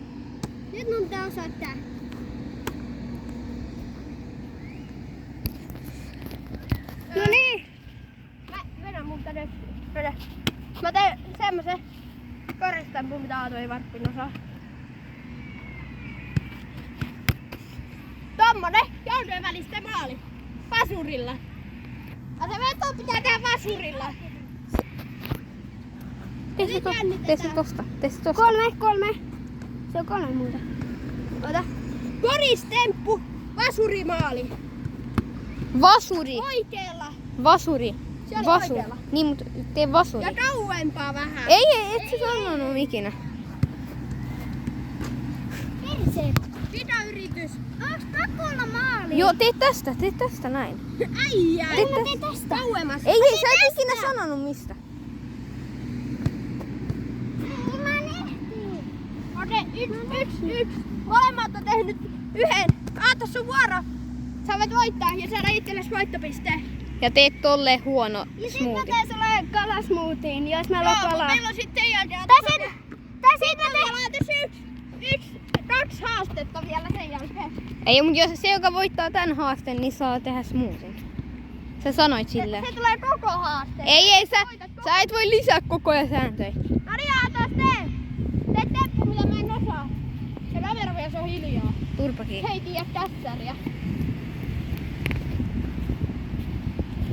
Nyt mun pitää osoittaa. No niin. Mä vedän mun tänne. Mä teen semmosen koristampun, mitä Aatu ei varppin osaa. Tommonen joulujen välistä maali. Vasurilla. Ja se veto pitää tehdä vasurilla. tee se tosta. Tee se tosta. 3. Se on 3 muuta. Ota. Koristemppu. Vasurimaali. Vasuri. Oikeella. Vasuri. Se oli Vasuri. oikealla. Niin, mutta tee vasuri. Ja kauempaa vähän. Ei, et sä sanonut ikinä. Perse. Pidä-yritys. Onks pakko olla maali? Joo, tee tästä näin. Äijä. Tee Mä teen tästä. Kauemmas. Ei, sä et ikinä sanonut mistä. Niin mä ehtiin. Ote, 1. Molemmat on tehnyt 1. Aatos sun vuoro. Sä voit voittaa ja saada itsellesi voittopisteen. Ja teet tolle huono Ja sit mä smoothie. teen sulle kalasmoothien, jos mä Joo, mut lopalaan. meillä on sitten sen jälkeen. Tai sit mä teen... Yksi, 2 haastetta vielä sen jälkeen. Ei, mutta jos se, joka voittaa tän haasteen, niin saa tehdä smoothien. Sä sanoit silleen. Se tulee koko haaste. Ei, sä et voi lisää koko ajan sääntöjä. No niin, Aatos, tee. Tee temppu, mitä mä en osaa. Se kameramies on hiljaa. Turpakin. Hei, tiedä kässäriä.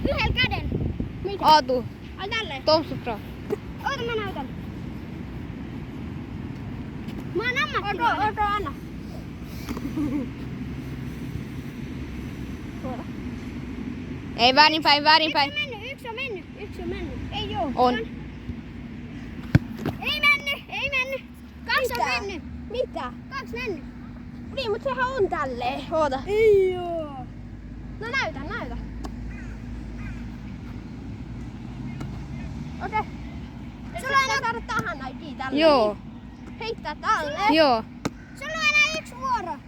Yhdellä käden. Mitä? Aatu, Ai tälleen. Tomsu Pro. Oota mä näytän. Mä oon ammattilainen. Oto, anna. Ei, väärinpäin. Yksi on mennyt. Ei oo. On. Ei mennyt. 2 on mennyt. Mitä? 2 mennyt. Niin, mut sehän on tälleen. Oota. Ei oo. No näytä. Okei. Sulla ei saada tähän näin, kiitä. tällä. Joo, Heittää tälle. joo. Sulla on enää yksi vuoro.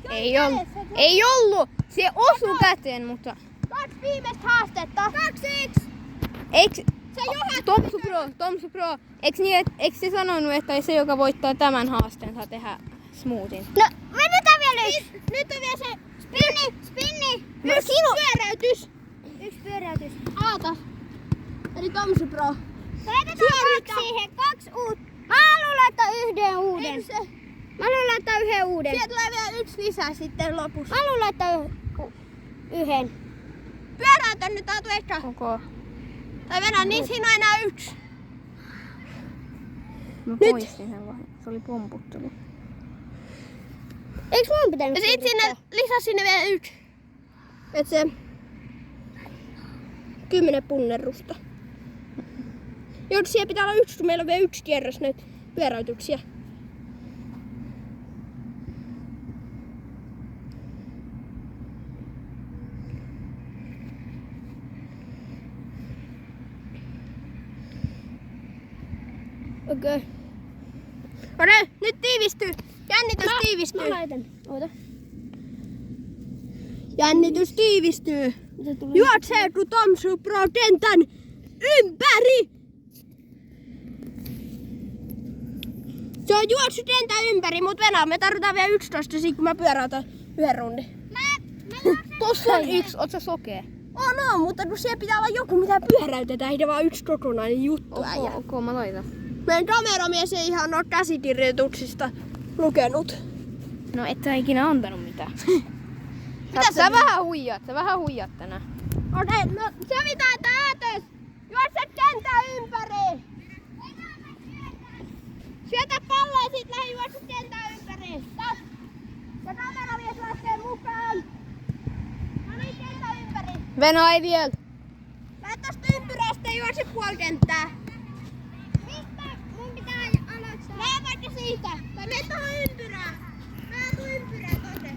Ei ollut. Ei ollut. Se osui käteen, mutta... 2 viimeistä haastetta. 2-1. Eiks... Se johtaa. Tomsu Pro. Eiks se sanonut, että se, joka voittaa tämän haasteen, saa tehdä smoothin? No, vedetään vielä yksi. Nyt on vielä se Spinni. No, pyöräytys. Yksi pyöräytys. Aatas. Eli Tomsu Pro. Vedetään 2 siihen, 2 uutta. Mä haluan laittaa yhden uuden. Eikö se? Mä haluan laittaa yhden uuden. Sieltä tulee vielä 1 lisää sitten lopussa. Mä haluan laittaa yhden. Pyöräytä nyt Aatu ehkä. Koko. Tai vedä, niin siinä on enää 1. Mä poistin sen vaan. Se oli pomputtelu. Eiks mun pitänyt? Ja sit sinne, lisää sinne vielä 1. Et se 10 punnerusta. Joo, siellä pitää olla 1, meillä on vielä 1 kierros näitä pyöräytyksiä. Okei. Okay. Ode, nyt tiivistyy. Jännitys tiivistyy. Mä laitan. Oota. Jännitys tiivistyy. Mitä tulee? Juokseeko Tomsu Pro kentän ympäri? Se on juossut kentän ympäri, mut Venä, me tarvitaan vielä 11 siinä, kun mä pyöräytän yhden rundin. Tossa on 1. Oot sä sokea? No, mutta kun siellä pitää olla joku, mitä pyöräytetään, ei vaan 1 kokonainen juttu. äijä. Ok, mä laitan. Meidän kameramies ei ihan ole käsikirjoituksista lukenut. No et sä ikinä antanut mitään. Mitä Sä vähän huijaat tänään. Okei, no sovitaan päätös. Juokset kentän ympäri. Syötä palloa ja sit lähi juokset kentän ympäri. Taas. Ja kameramies lähtee mukaan. No niin, kentän ympäri. Venä ei vielä. Lähet tosta ympyrästä ja juokset puoli kenttää. Mistä mun pitää aloittaa? Lähe vaikka siitä. Tai mene tohon ympyrään. Mä tuun ympyrään tonne.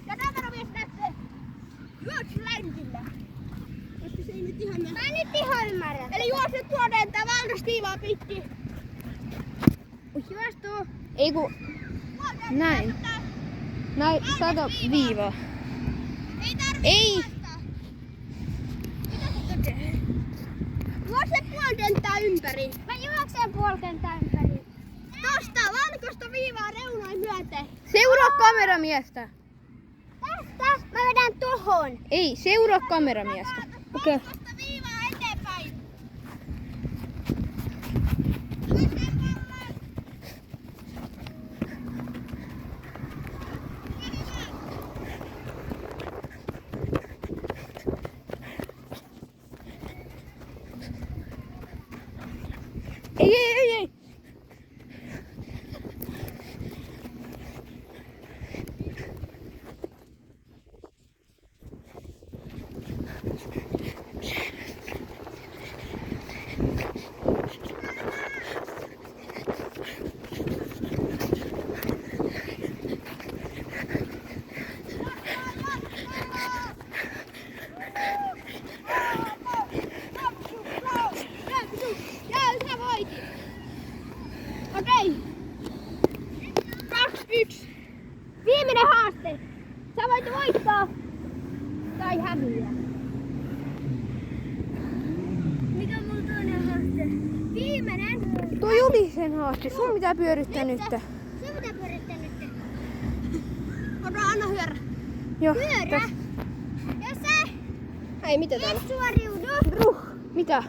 Ja kameramies lähtee. Juoksu läntillä. Koska se ei nyt ihan mene. Mä en nyt ihan ymmärrä. Eli juokset tuonne tää valtastiivaa pitkin. Juos tuu. Ei ku... Näin. Näin, saata viivaa. Ei tarvitse Ei. juosta. Mitä sä tekee? Juokse puoli kenttää ympäri. Mä juoksen puolkentää ympäri. Tosta valkoista viivaa reunoin myöten. Seuraa kameramiestä. Tästä mä vedän tohon. Ei, seuraa kameramiestä. Okei. Valkoista viivaa eteenpäin. Ei. Ja sä voitit. Okei. 2-1. Viimeinen haaste. Sä voit voittaa tai häviä. Mikä on mun toinen haaste? Viimeinen. Tuo Julisen haaste. Sun pitää pyörittää nyt. Se mitä pyörittää nyt. Anna hyörä. Joo. Pyörä. Täs. Jos sä Ei mitä täällä. et suoriudu. Mitä?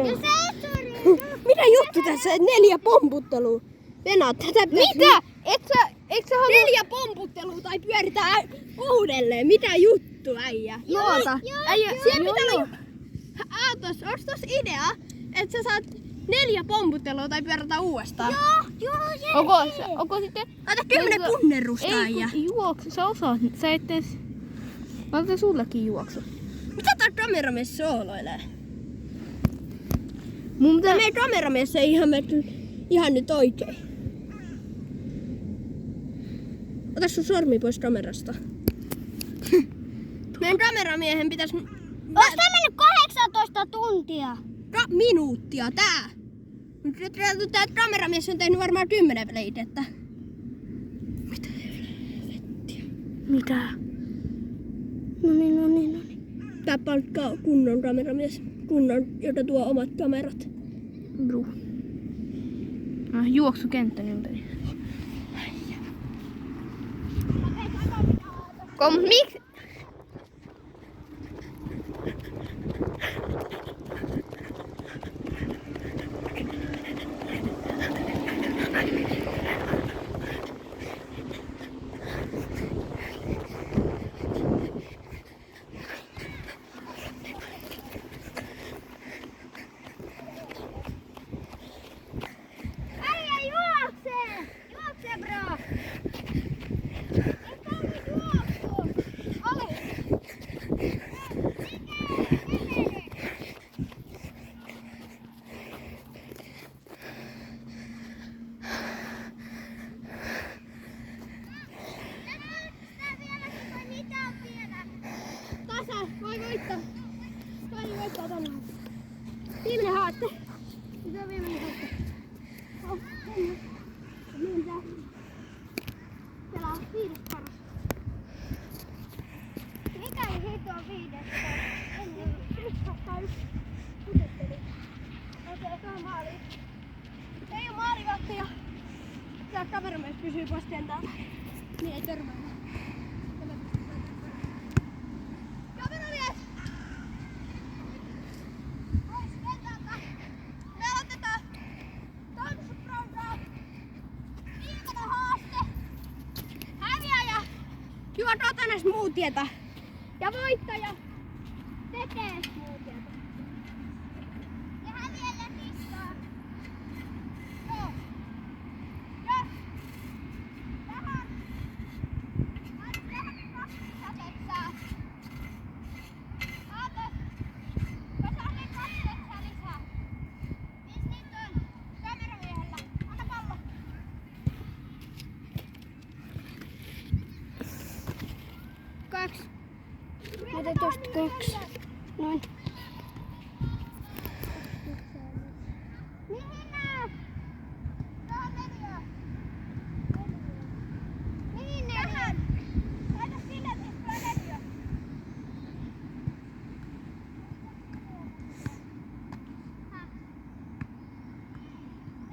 Jos sä et suoriudu. Mitä juttu tässä? 4 pomputtelua. Venä, tätä Mitä? Et sä halua... 4 pomputtelua tai pyöritään uudelleen. Mitä juttu, äijä? Luota. Äijä, siellä pitää olla... Aatos, onks tos idea, että sä saat 4 pomputtelua tai pyörätä uudestaan? Onko sitten... Laita 10 punnerusta, Ei, äijä. kun juoksu. Sä osaat. Sä et edes... Mä otan sullekin juoksu. Mitä tää kameramies sooloilee? Mun pitää... Meidän kameramies ei ihan nyt oikein. Ota sun sormi pois kamerasta. Meidän kameramiehen pitäis... Onks tää mennyt 18 tuntia? Minuuttia tää! Nyt tää kameramies on tehnyt varmaan 10 leidettä. Mitä? No niin. Tää palkkaa kunnon kameramies. Kunnon, jota tuo omat kamerat. Bru. Juoksukentän ympäri. Miksi? Äijä juoksee! Juoksee bro! Tasa, voi voittaa. Kai voittaa tänne. Viimeinen haaste. Se on viimeinen haaste. Niin tää. Täällä on 5. paras. Mikä hito on 5? Okei, tuohon maaliin. Ei oo maalivahti ja tää kameramies pysyy postien täällä. Niin ei törmää. Kameramies! Pois kentältä! Me aloitetaan tanssiproudaa. Viimeinen haaste. Häviäjä juo tänne smoothieta. Ja voittaja tekee smoothieta. Ja häviäjä tiskaa. Joo. Ja tähän. Tähän 2 sätettä. Aate. Mä saan ne 2 sätettä lisää. Missä niitä on? Kameramiehellä. Anna pallo. Kaksi. Ota tosta 2. Noin. Mihin nää? Tähän 4. Mihin ne? Tähän. Laita sinne, että tulee 4.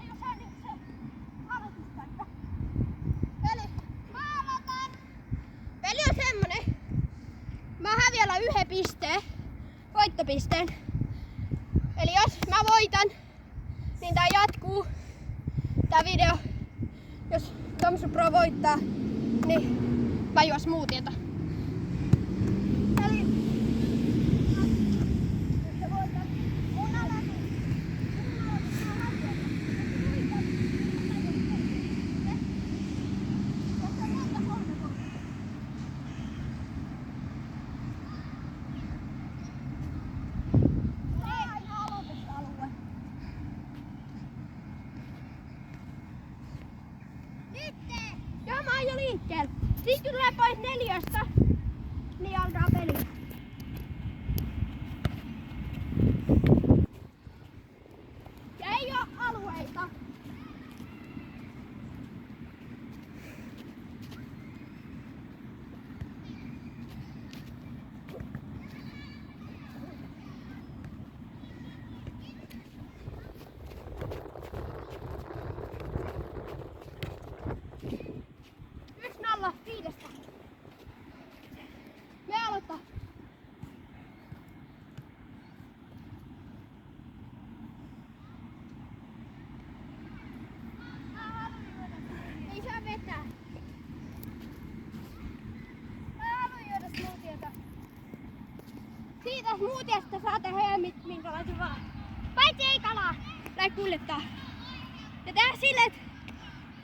Ei oo sä nyt se aloituspaikka. Eli mä aloitan. Peli on semmonen. Mä häviällä 1 pisteen. Voittopisteen. Eli jos mä voitan, niin tää jatkuu. Tää video. Jos Tomsu Pro voittaa, niin mä juon smoothieta. Eli jos sä voitat, mun aloitus. Joo, mä oon jo liikkeellä. Sitten tulee pois 4, niin alkaa peli. Ja ei oo alueita. Me aloittaa. Ei saa vetää. Mä haluan juoda smoothieta. Siitä smoothiesta saa tehdä minkälaisen vaan. Paitsi ei kalaa. Tai kuljettaa. Ja tehdä silleen, että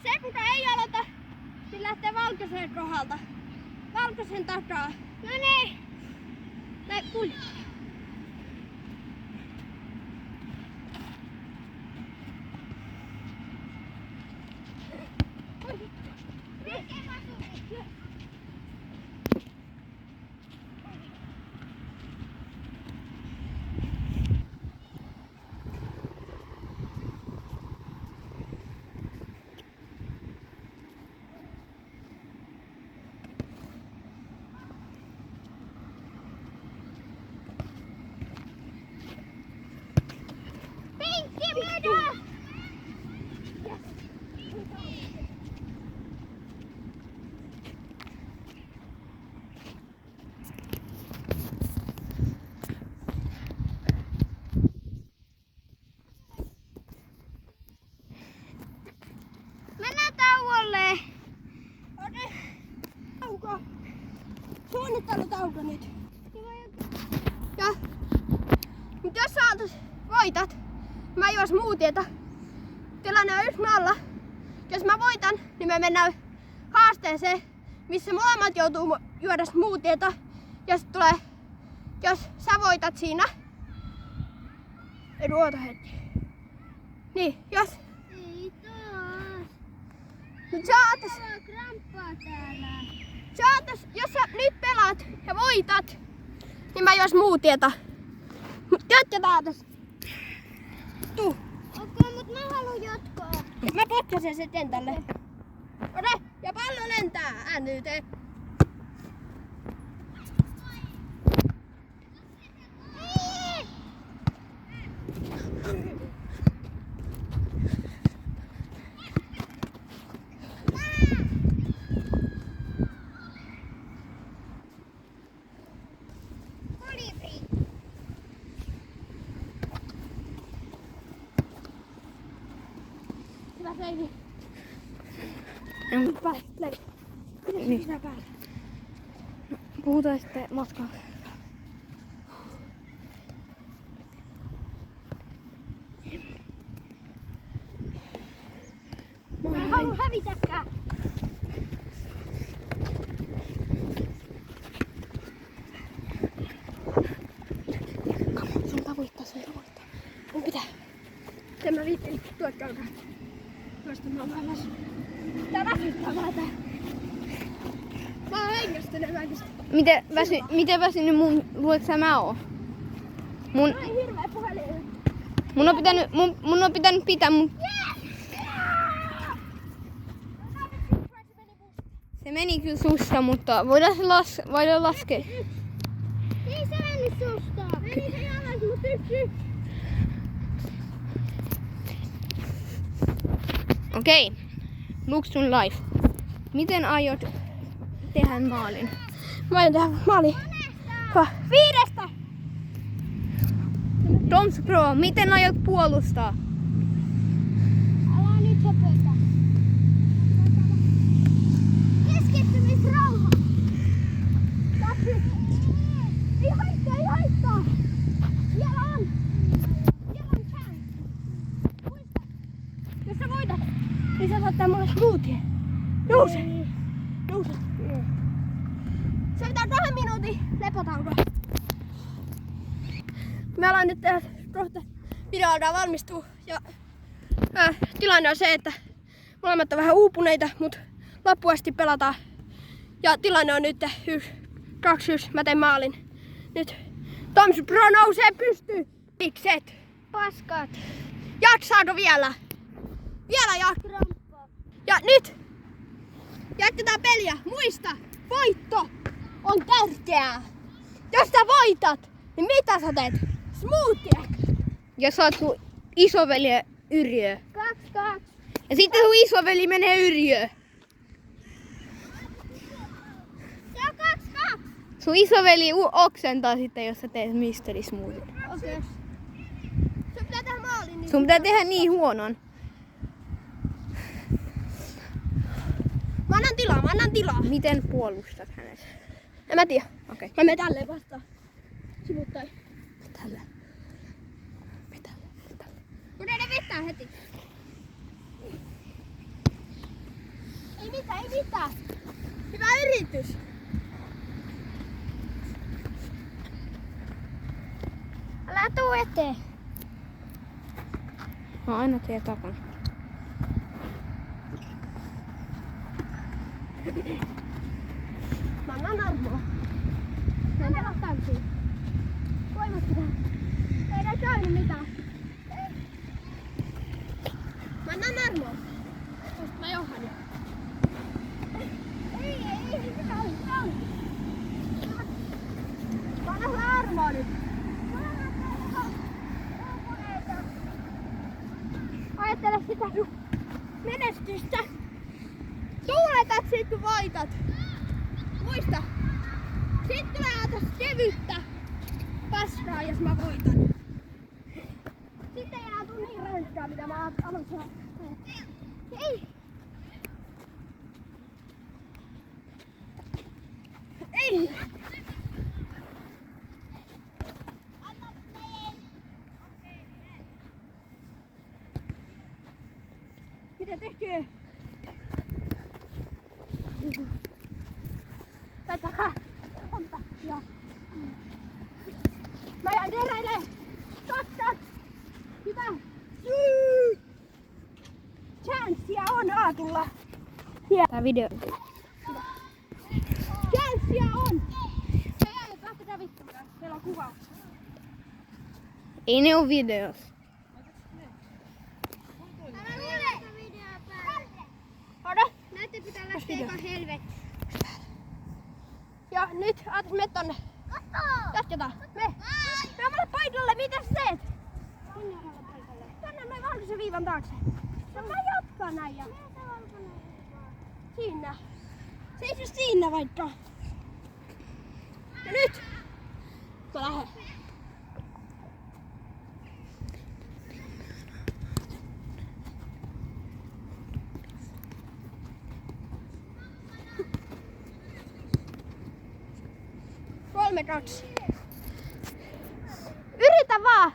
se kuka ei aloita, niin lähtee valkoisen kohdalta. Valkoisen takaa. No niin. Tai kuljettaa. koko suunnittelutauko nyt. Ja, mut jos sä voitat, mä juos muutietä. Tilanne on 1-0. Jos mä voitan, niin me mennään haasteeseen, missä molemmat joutuu juoda smoothieta. Jos sä voitat siinä. En oota hetki. Niin, jos. Ei taas. Nyt Mulla kramppaa täällä. jos sä nyt pelaat ja voitat, niin mä juon smoothieta. Mut jatketaan tässä. Tuu. Okei, mut mä haluun jatkaa. Mä potkasen sen kentälle. Ode, ja pallo lentää. NYT. Hyvä Leivi. Päälle, Leivi. Miten Niin. sinä päälle? Puhutaan sitten matkaa. Mä en halua hävitäkään. Sun tavoittaa. Mun pitää. Sen mä viittelin tuot alkaa. Tuosta mä oon vähän väsynyt. Tää väsyttää vähän tää. Mä oon hengästynyt väkisin. Miten väsynyt luulet sä mä oon? Mä oon hirveä puhelin. Mun on pitänyt pitää mun... Se meni kyllä susta, mutta voidaan laskea. Ei se mennyt susta. Meni se jalas, mut yksi. Okei. Luxun life. Miten aiot tehdä maalin? Mä aion tehdä maali. 5. Toms Pro, miten aiot puolustaa? Älä nyt höpötä. Keskittymisrauha. Ei haittaa. Vielä on chance. Muista. Jos sä voitat, niin sä saat tää mulle smoothie. Nouse. Se pitää 2 minuutin lepotauko. Me ollaan nyt kohta videolta valmistuu ja tilanne on se, että molemmat on vähän uupuneita, mutta loppuun asti pelataan. Ja tilanne on nyt 2-1, mä teen maalin. Nyt Toms Pro nousee pystyyn. Pikset. Paskat. Jaksaako vielä? Vielä jaksaa. Ja nyt jatketaan peliä. Muista, voitto on tärkeää. Jos sä voitat, niin mitä sä teet? Smoothie. Ja saat sun isoveli Yrjö. 2-2. Ja sitten sun isoveli menee Yrjö. Se on 2-2. Sun isoveli oksentaa sitten, jos sä teet mystery smoothie. Okei. Sun pitää tehdä maali. Niin Sun pitää tehdä niin huonon. Mä annan tilaa. Miten puolustat hänet? En mä tiedä. Okei. Mä menen tälleen vastaan. Sivuttain. Tällä. Kun ne vetää heti. Ei mitään. Hyvä yritys. Älä tuu eteen. Mä oon aina teidän takana. Mä annan armoa. Mä en pelaa tanssiin. Voimat pitää. Ei edes käynyt mitään. Mä annan armoa. Koska mä johdan jo. Ei, sitä on. Mä annan sulle armoa nyt. Ajattele sitä menestystä. Tuuletat sit kun voitat. Muista. Sit tulee tästä kevyttä paskaa, jos mä voitan. Sitten ei enää tuu niin röntää, mitä mä alussa. Ei. tekee? Takaa. Joo. Mä jään teräilee. Totta. Hyvä. Chanssia on Aatulla. Tää video. Chanssia on. Hei äijät, lähtekää vittumaan. Meillä on kuvaus. Ei ne oo videos. Älä lue videoa päälle. Oda. Näette pitää lähteä eka helvetti. Ja nyt, Aatus, mene tonne. Katso! Jatketaan. Me. Me omalle paikalle, mitä sä teet? Minne omalle paikalle? Tänne noin valkoisen viivan taakse. No mä jatkan näin ja... Siinä. Seiso siinä vaikka. Ja nyt. Mä lähden. Kolme, kaksi. Yritä vaan.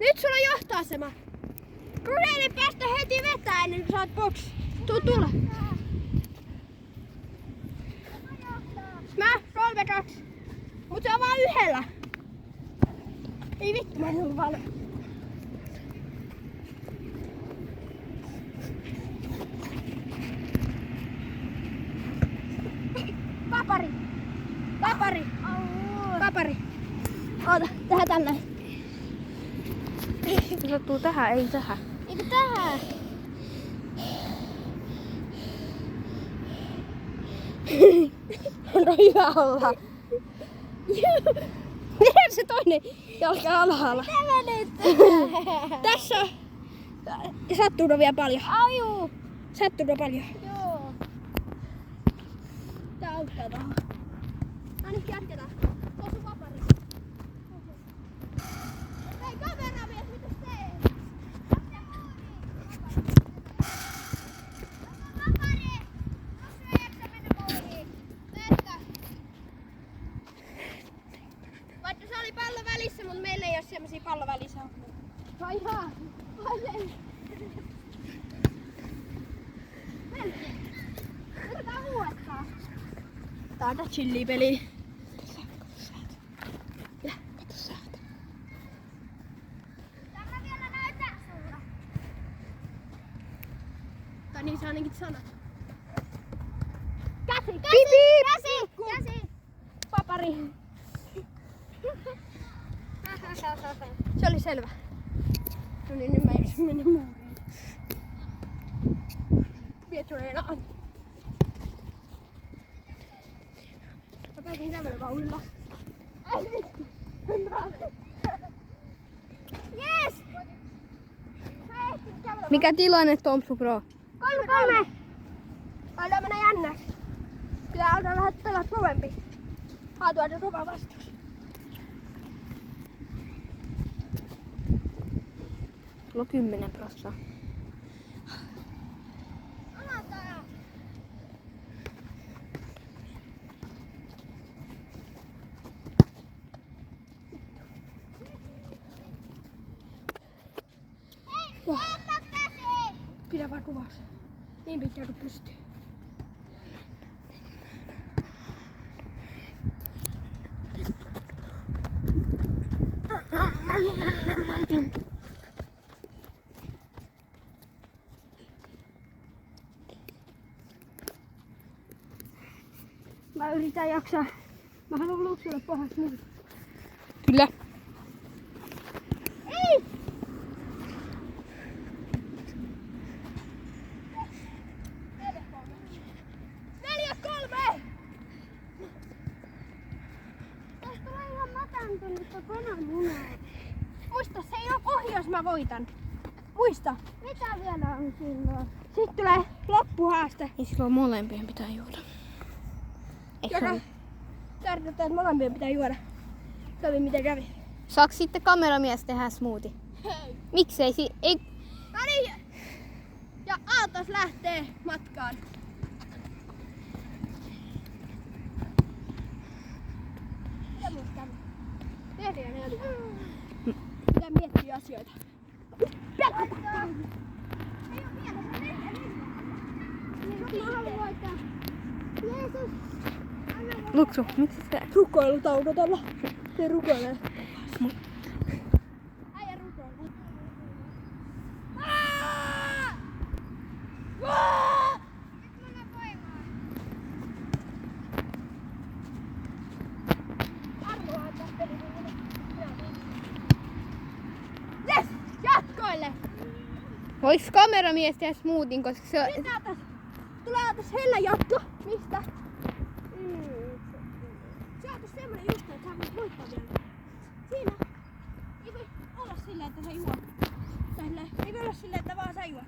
Nyt sulla on johtoasema. Kun ei päästä heti vetää ennen kuin saat boksi. Tule. Mä 3-2. Mut se on vaan yhdellä. Ei vittu, mä en ollut valmis. Papari. Papari. Papari. Oota, tehdään tälleen. Se sattuu tähän, ei tähän. Eikö tähän? No hyvä olla. Miten se toinen jalka alhaalla? Tämä nyt. Tässä on... Sattuuko vielä paljon? Aju. Sattuuko paljon? Joo. Tää auttaa tohon. No nyt jatketaan. Tuossa on papari. Hei kameramies, mitä sä teet? Vaikka se oli pallo välissä, mutta meillä ei ole semmosia pallo välissä. Ai ihan. Yritetään uudestaan. Tää on tää chillipeli. Kato säältä. Tämä vielä näyttää sulla. Tai niin se ainakin sanot. Käsi, käsi. Papari. Se oli selvä. No niin, nyt mä jaksan mennä muuriin. Pietsureena. Mä pääsin kävelemään uilla. Ai vittu. Yes! Mä ehtin kävelemään. Mikä tilanne Tompsu Pro? 3-3. Aina mennä jännäksi. Pitää alkaa vähän pelaa kovempi. Haatua se kova vastaus. Sulla on 10%. Pidä vaan kuvaus. Niin pitkään kuin pystyy. Mä yritän jaksaa. Mä haluan luuksella pohjassa nyt. Kyllä. Ei! Tästä tulee ihan matantunutta kananmunaa. Muista, se ei ole ohi, jos mä voitan. Muista. Mitä vielä on silloin? Sitten tulee loppuhaaste. Niin silloin molempien pitää juoda. Eikö se Joka ole? tarkoittaa, että molempien pitää juoda. Kävi mitä kävi. Saaks sitten kameramies tehdä smoothie? Hei. Miksei ei... No niin. Ja Aatos lähtee matkaan. Mitä musta kävi? Neljä. Pitää miettiä asioita. Pelkkä pakkaa. Ei oo vielä, se on Luksu, miksi se? Rukoilutauko tällä. Se rukoilee. Äijä rukoilee. Nyt mennään voimaan. Arvoa on tässä pelissä. Jes! Jatkoille! Vois kameramies tehdä smoothien, koska se on... Mitä tässä? Tulee tässä hellä jatko. Mistä? Se on tässä semmonen just, että sä voit voittaa vielä. Siinä. Ei voi olla silleen, että sä juot. Tai silleen, ei voi olla silleen, että vaan sä juot.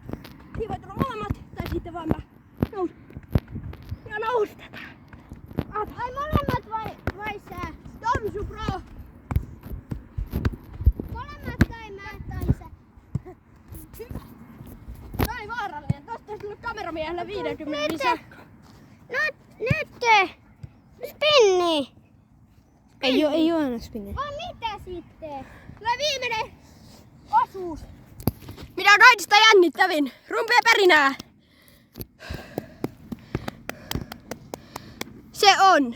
Siinä voi tulla molemmat, tai sitten vaan mä nous. Ja noustetaan. Ai molemmat vai sä? Tomsu bro! Molemmat tai mä tai sä? Hyvä. Tää oli vaarallinen. Tosta olisi tullut kameramiehellä 50 lisää. Nyt! Spinni! Ei oo aina spinne. Vai mitä sitten? Tulee viimeinen osuus. Mitä on kaikista jännittävin? Rumpea pärinää. Se on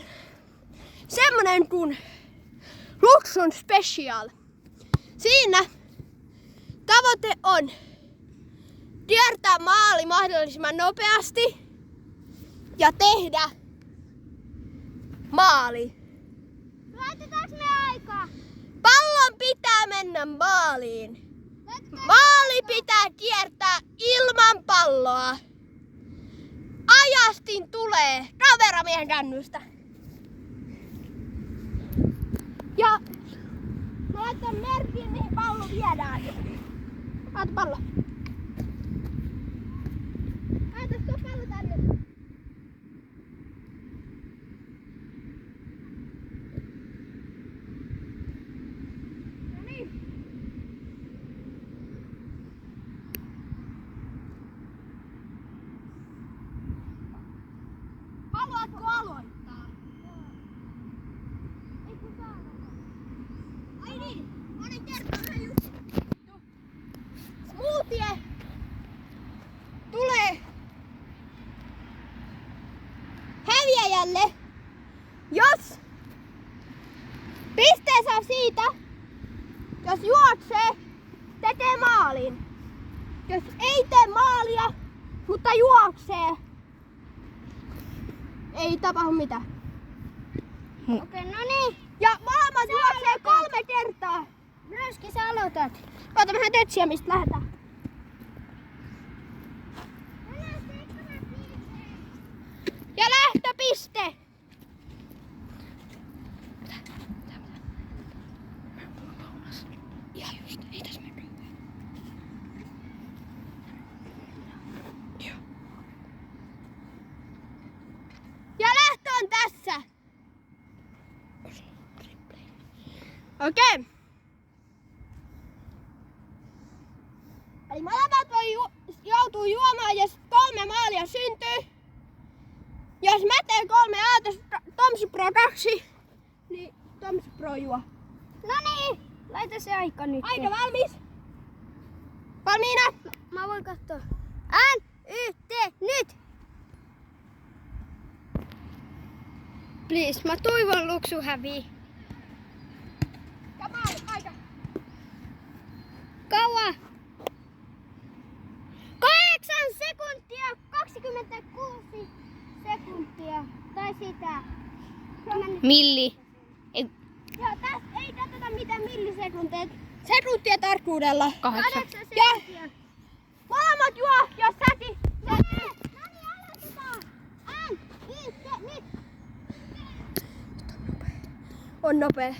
semmonen kuin Luxun Special. Siinä tavoite on kiertää maali mahdollisimman nopeasti ja tehdä maali. Laitetaanko me aikaa? Pallon pitää mennä maaliin. Maali pitää kiertää ilman palloa. Ajastin tulee kameramiehen kännystä. Ja mä laitan merkin, mihin pallo viedään. Laita pallo. Laita tuo pallo tänne. No niin. Haluatko aloittaa? Ei kun saa. Ai niin, mä olin kertonut just. Smoothie tulee häviäjälle, jos pisteen saa siitä, jos juoksee, tekee maalin. Jos ei tee maalia, mutta juoksee, ei tapahdu mitään. Okei, no niin. Ja molemmat juoksee 3 kertaa. Röski, sä aloitat. Ota vähän tötsiä, mistä lähdetään. Ja lähtöpiste. Ihan just, ei tässä mennä. Ja lähtö on tässä. Okei. Eli molemmat voi joutuu juomaan, jos 3 maalia syntyy. Jos mä teen 3 Tomsu Pro 2, niin Tomsu Pro juo. No niin, laita se aika nyt. Aika valmis? Valmiina? Mä voin katsoa. Nyt! Please, mä toivon Luksu hävii. Ja maali, aika. Kauan? 8 sekuntia, 26 sekuntia. Tai sitä. Milli. Ei, Joo, tässä ei katsota mitään millisekunteja. Sekuntia tarkkuudella. 8. 8 sekuntia. Molemmat juo, jos säkin. No niin, aloitetaan. Nyt. On nopea.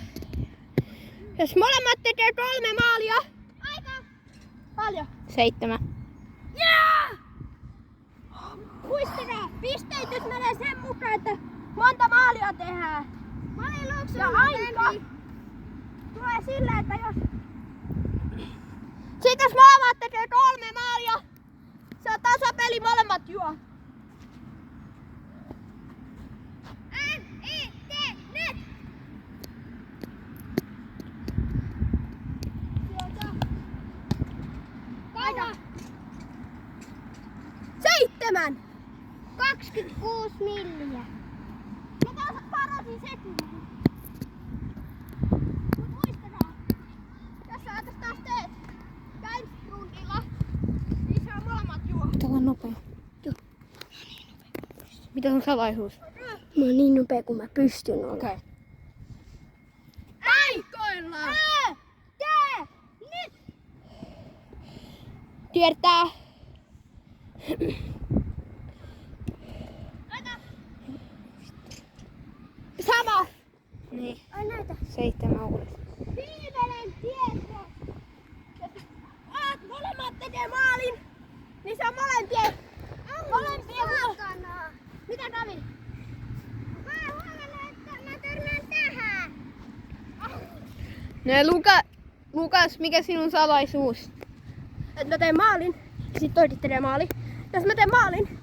Jos molemmat tekee 3 maalia. Aika. Paljon. 7. Jaa! Muistakaa, pisteet jos menee sen mukaan, että monta maalia tehdään. Mä olin Luksun Ja aika tulee silleen, että jos... Sitten jos molemmat tekee 3 maalia, se on tasapeli, molemmat juo. Nyt. Aika. 7. 26 milliä. vuosi sekunti. Mut muistetaan, jos sä otas taas teet käyntirundilla, niin se on molemmat juo. Pitää olla nopea. Joo. Mitä sun salaisuus? Mä oon niin nopea kuin mä pystyn olla. Okei. Aikoillaan! Tää! Nyt! Kiertää. Sama! Niin. Ai näitä. 7 uudestaan. Viimeinen tieto! Jos molemmat tekee maalin, niin se on molempien Saakana! Mitä Davi? Mä oon huomannut, että mä törmään tähän. No ja Lukas, mikä sinun salaisuus? Et mä teen maalin, ja sit toiset tekee maali. Jos mä teen maalin,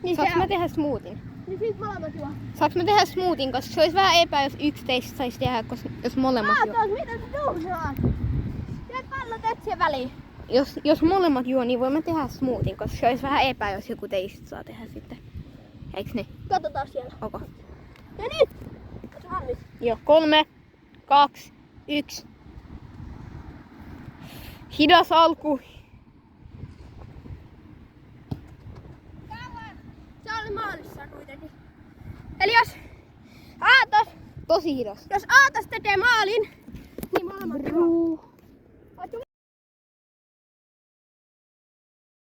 niin Saanko mä tehdä smoothien? niin sit molemmat juo. Saanko mä tehdä smoothien, koska se olisi vähän jos yksi teistä saisi tehdä, jos molemmat juo. Aatos, mitä sä tuusaat? Tee pallot etsien väliin. Jos molemmat juo, niin voimme tehdä smoothien, koska se olisi vähän jos joku teistä saa tehdä sitten. Eiks niin? Katsotaan siellä. Okay. Ja nyt! Oot valmis? Joo, 3, 2, 1. Hidas alku. Se oli maalissa kuitenkin. Eli jos Aatos Tosi hidas. tekee maalin, niin molemmat juo.